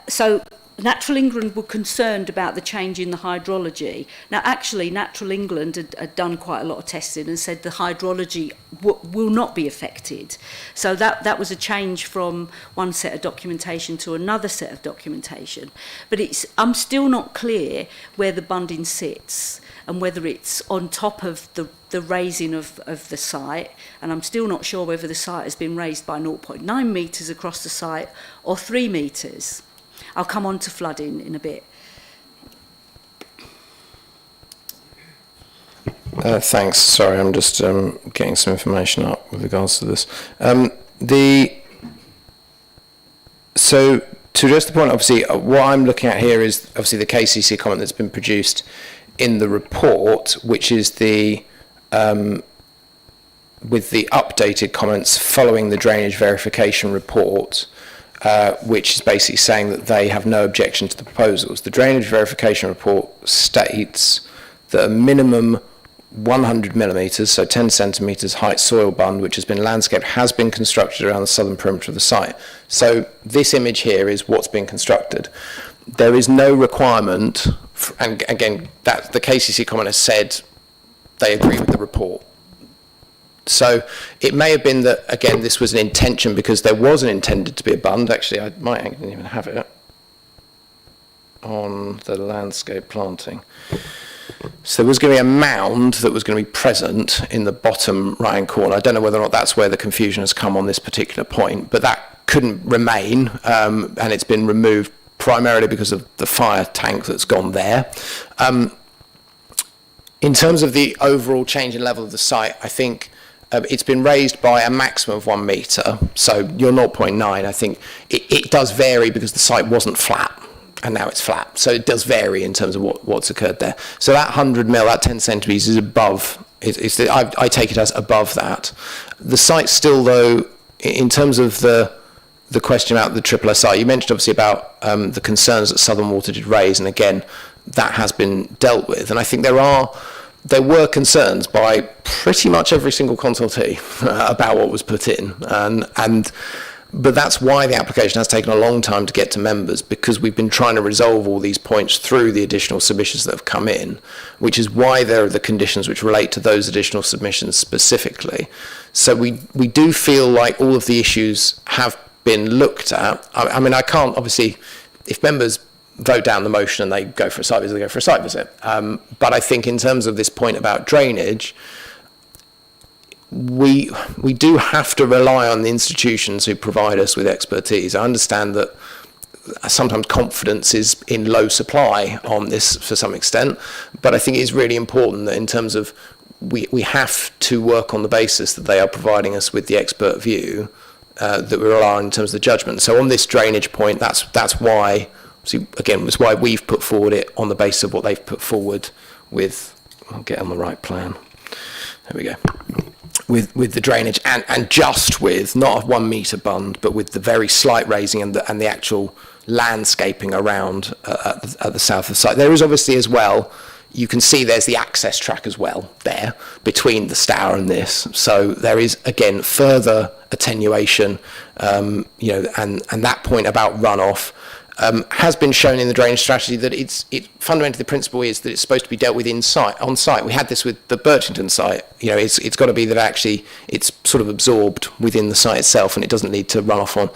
So Natural England were concerned about the change in the hydrology. Now, actually, Natural England had done quite a lot of testing and said the hydrology will not be affected. So that was a change from one set of documentation to another set of documentation. But I'm still not clear where the bunding sits and whether it's on top of the raising of the site, and I'm still not sure whether the site has been raised by 0.9 metres across the site or 3 metres. I'll come on to flooding in a bit. Thanks. Sorry, I'm just getting some information up with regards to this. So to address the point, obviously, what I'm looking at here is obviously the KCC comment that's been produced in the report, which is the with the updated comments following the drainage verification report, which is basically saying that they have no objection to the proposals. The drainage verification report states that a minimum 100 millimetres, so 10 centimetres height soil bund, which has been landscaped, has been constructed around the southern perimeter of the site. So this image here is what's been constructed. There is no requirement, and again, that the KCC comment has said they agree with the report. So it may have been that, again, this was an intention because there wasn't intended to be a bund. Actually, I might even have it on the landscape planting. So there was going to be a mound that was going to be present in the bottom right-hand corner. I don't know whether or not that's where the confusion has come on this particular point, but that couldn't remain, and it's been removed primarily because of the fire tank that's gone there. In terms of the overall change in level of the site, I think it's been raised by a maximum of 1 metre, so your 0.9, I think it does vary because the site wasn't flat, and now it's flat. So it does vary in terms of what's occurred there. So that 100 mil, that 10 centimetres is above, I take it as above that. The site still, though, in terms of the question about the triple SI, you mentioned obviously about the concerns that Southern Water did raise, and again, that has been dealt with. And I think there were concerns by pretty much every single consultee about what was put in, but that's why the application has taken a long time to get to members, because we've been trying to resolve all these points through the additional submissions that have come in, which is why there are the conditions which relate to those additional submissions specifically. So we do feel like all of the issues have been looked at. I mean, I can't, obviously, if members vote down the motion and they go for a site visit, they go for a site visit. But I think in terms of this point about drainage, we do have to rely on the institutions who provide us with expertise. I understand that sometimes confidence is in low supply on this for some extent, but I think it is really important that in terms of we have to work on the basis that they are providing us with the expert view that we rely on in terms of the judgment. So on this drainage point, that's why, see, again, was why we've put forward it on the basis of what they've put forward with, I'll get on the right plan. There we go. With the drainage and just with not a 1 metre bund, but with the very slight raising and the actual landscaping around at the south of the site. There is obviously as well, you can see there's the access track as well there between the Stour and this. So there is, again, further attenuation, and that point about runoff has been shown in the drainage strategy that fundamentally the principle is that it's supposed to be dealt with on site. We had this with the Birchington site. It's got to be that actually it's sort of absorbed within the site itself, and it doesn't need to run off on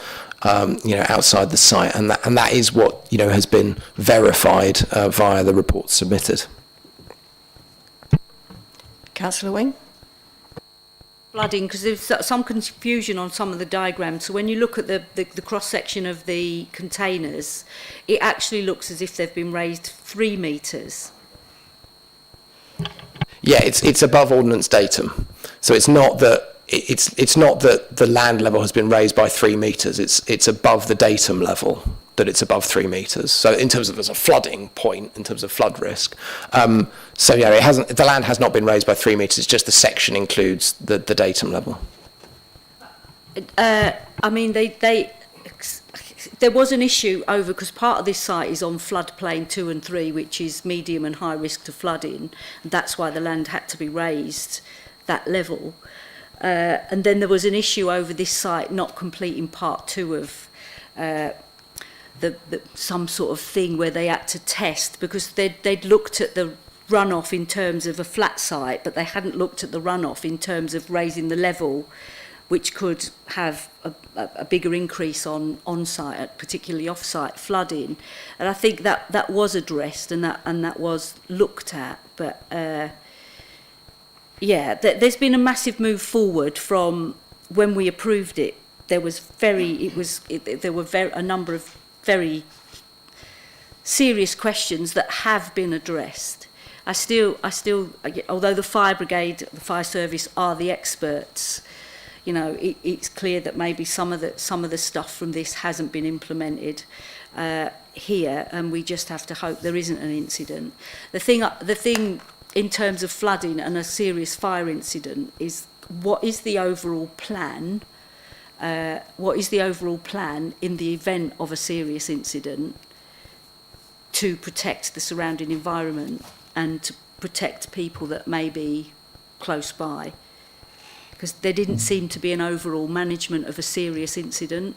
outside the site, and that is what has been verified via the reports submitted. Councillor Wing. Flooding, because there's some confusion on some of the diagrams. So when you look at the cross-section of the containers, it actually looks as if they've been raised 3 metres. Yeah, it's above ordnance datum. So it's not that the land level has been raised by 3 metres. It's above the datum level that it's above 3 metres. So in terms of, there's a flooding point in terms of flood risk. So yeah, the land has not been raised by 3 metres. It's just the section includes the datum level. I mean, there was an issue over, because part of this site is on floodplain 2 and 3, which is medium and high risk to flooding. And that's why the land had to be raised that level. And then there was an issue over this site not completing part 2 of some sort of thing where they had to test, because they'd looked at the runoff in terms of a flat site, but they hadn't looked at the runoff in terms of raising the level, which could have a bigger increase on site, particularly off site flooding. And I think that was addressed and that was looked at. But there's been a massive move forward from when we approved it. There were a number of very serious questions that have been addressed. I still, although the fire brigade, the fire service are the experts, you know, it's clear that maybe some of the stuff from this hasn't been implemented here, and we just have to hope there isn't an incident. The thing in terms of flooding and a serious fire incident is, what is the overall plan? What is the overall plan in the event of a serious incident to protect the surrounding environment and to protect people that may be close by? Because there didn't seem to be an overall management of a serious incident.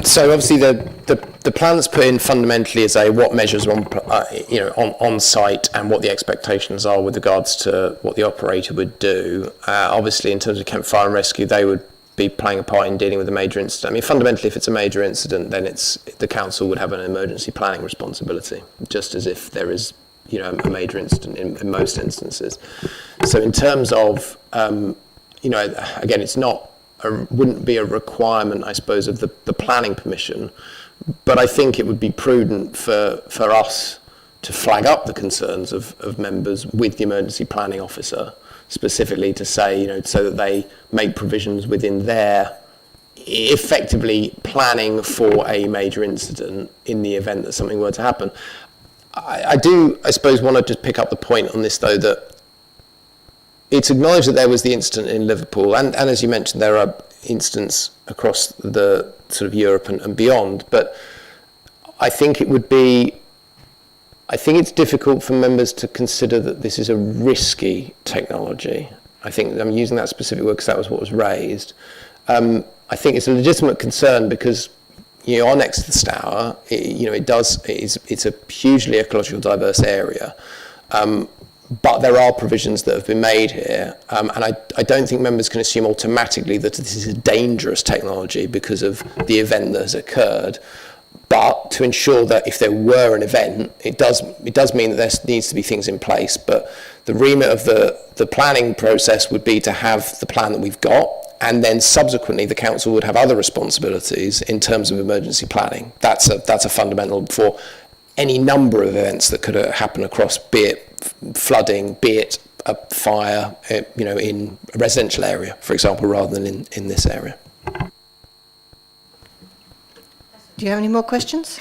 So obviously the plan that's put in fundamentally is what measures are on site and what the expectations are with regards to what the operator would do. Obviously, in terms of Kent Fire and Rescue, they would be playing a part in dealing with a major incident. I mean, fundamentally, if it's a major incident, then the council would have an emergency planning responsibility, just as if there is, you know, a major incident in most instances. So in terms of, again, it's not. Wouldn't be a requirement, I suppose, of the planning permission, but I think it would be prudent for us to flag up the concerns of members with the emergency planning officer, specifically to say, you know, so that they make provisions within their effectively planning for a major incident in the event that something were to happen. I suppose, want to just pick up the point on this, though, that it's acknowledged that there was the incident in Liverpool, and as you mentioned, there are incidents across the sort of Europe and beyond, but I think it's difficult for members to consider that this is a risky technology. I think I'm using that specific word because that was what was raised. I think it's a legitimate concern because, you know, next to the Stour, it's a hugely ecologically diverse area. But there are provisions that have been made here, and I don't think members can assume automatically that this is a dangerous technology because of the event that has occurred. But to ensure that if there were an event, it does mean that there needs to be things in place. But the remit of the planning process would be to have the plan that we've got, and then subsequently the council would have other responsibilities in terms of emergency planning. That's a fundamental for any number of events that could happen across, be it flooding, be it a fire, in a residential area, for example, rather than in this area. Do you have any more questions?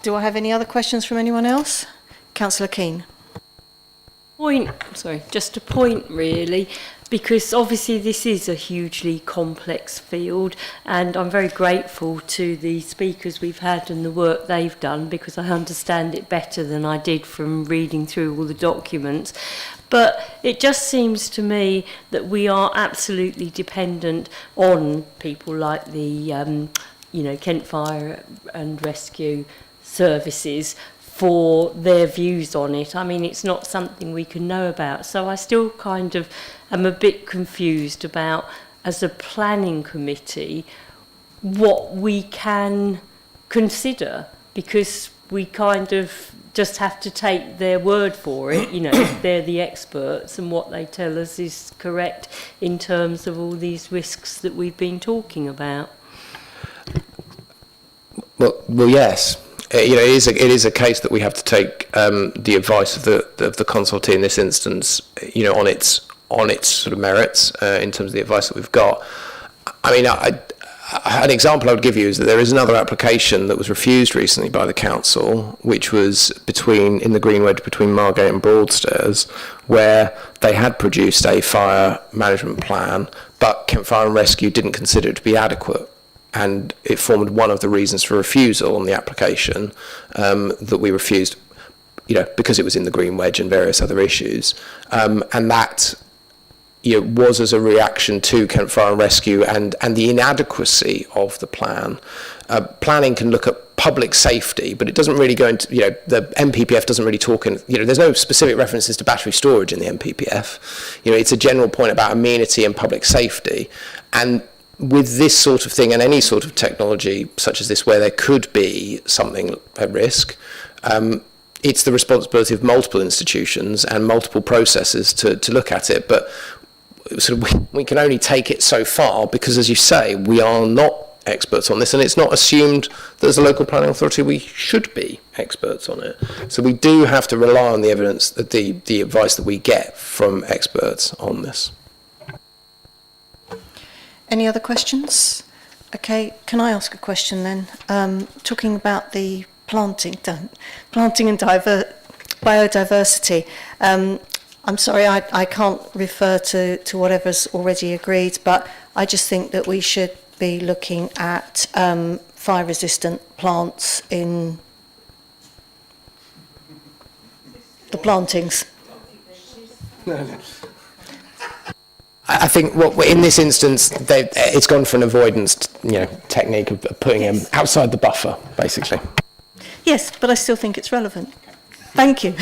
Do I have any other questions from anyone else? Councillor Keane. Just a point really, because obviously this is a hugely complex field, and I'm very grateful to the speakers we've had and the work they've done, because I understand it better than I did from reading through all the documents. But it just seems to me that we are absolutely dependent on people like the Kent Fire and Rescue services for their views on it. I mean, it's not something we can know about. So I still kind of am a bit confused about, as a planning committee, what we can consider, because we kind of just have to take their word for it, they're the experts and what they tell us is correct in terms of all these risks that we've been talking about. Well, yes. It is a case that we have to take the advice of the consultee in this instance, on its sort of merits in terms of the advice that we've got. I mean, an example I would give you is that there is another application that was refused recently by the council, which was in the Green Wedge between Margate and Broadstairs, where they had produced a fire management plan, but Kent Fire and Rescue didn't consider it to be adequate. And it formed one of the reasons for refusal on the application, that we refused, because it was in the Green Wedge and various other issues. And that was as a reaction to Kent Fire and Rescue and the inadequacy of the plan. Planning can look at public safety, but it doesn't really go into, the MPPF doesn't really talk in, there's no specific references to battery storage in the MPPF. It's a general point about amenity and public safety. And with this sort of thing and any sort of technology such as this where there could be something at risk, it's the responsibility of multiple institutions and multiple processes to look at it. But sort of we can only take it so far because, as you say, we are not experts on this, and it's not assumed that as a local planning authority we should be experts on it. So we do have to rely on the evidence, the advice that we get from experts on this. Any other questions? Okay, can I ask a question then? Talking about the planting and biodiversity. I'm sorry, I can't refer to whatever's already agreed, but I just think that we should be looking at fire-resistant plants in the plantings. I think in this instance, it's gone for an avoidance, technique of putting them outside the buffer, basically. Yes, but I still think it's relevant. Thank you.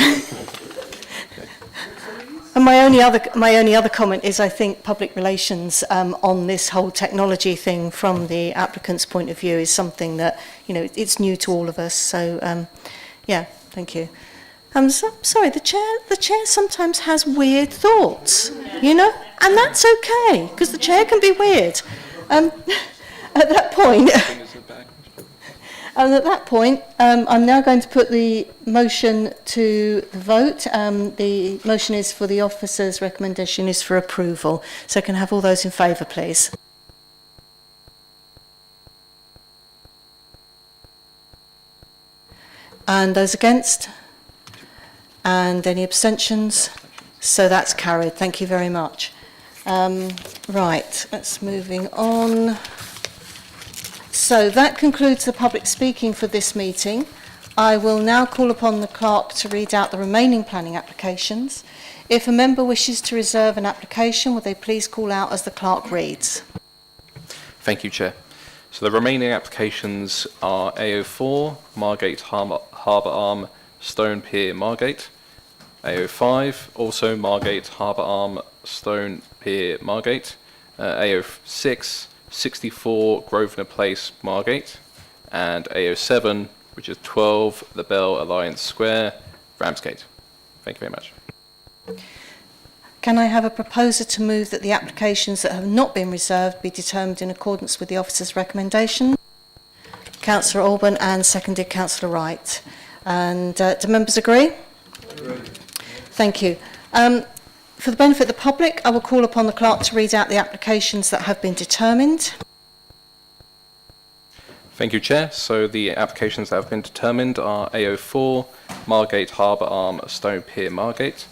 And my only other comment is I think public relations on this whole technology thing from the applicant's point of view is something that, it's new to all of us. So, yeah, thank you. I'm sorry, the chair sometimes has weird thoughts, and that's okay, because the chair can be weird. At that point, I'm now going to put the motion to the vote. The motion is for the officer's recommendation is for approval. So can I have all those in favour, please? And those against? And any abstentions? So that's carried. Thank you very much. Right, let's moving on. So that concludes the public speaking for this meeting. I will now call upon the clerk to read out the remaining planning applications. If a member wishes to reserve an application, would they please call out as the clerk reads? Thank you, Chair. So the remaining applications are AO4, Margate Harbour Arm, Stone Pier, Margate. AO5, also Margate Harbour Arm, Stone Pier, Margate. AO6, 64 Grosvenor Place, Margate. And AO7, which is 12 The Bell Alliance Square, Ramsgate. Thank you very much. Can I have a proposer to move that the applications that have not been reserved be determined in accordance with the officer's recommendation? Councillor Alban and seconded Councillor Wright. And do members agree? Agree. Thank you. For the benefit of the public, I will call upon the clerk to read out the applications that have been determined. Thank you, Chair. So the applications that have been determined are AO4, Margate Harbour Arm, Stone Pier, Margate.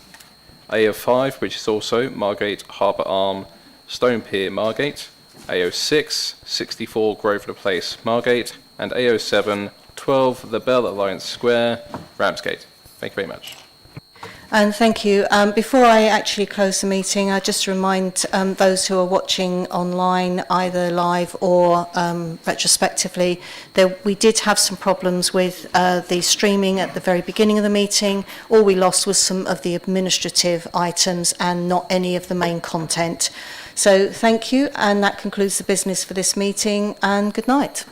AO5, which is also Margate Harbour Arm, Stone Pier, Margate. AO6, 64 Grosvenor Place, Margate. And AO7, 12 The Bell Alliance Square, Ramsgate. Thank you very much. And thank you. Before I actually close the meeting, I just remind those who are watching online, either live or retrospectively, that we did have some problems with the streaming at the very beginning of the meeting. All we lost was some of the administrative items and not any of the main content. So thank you, and that concludes the business for this meeting, and good night.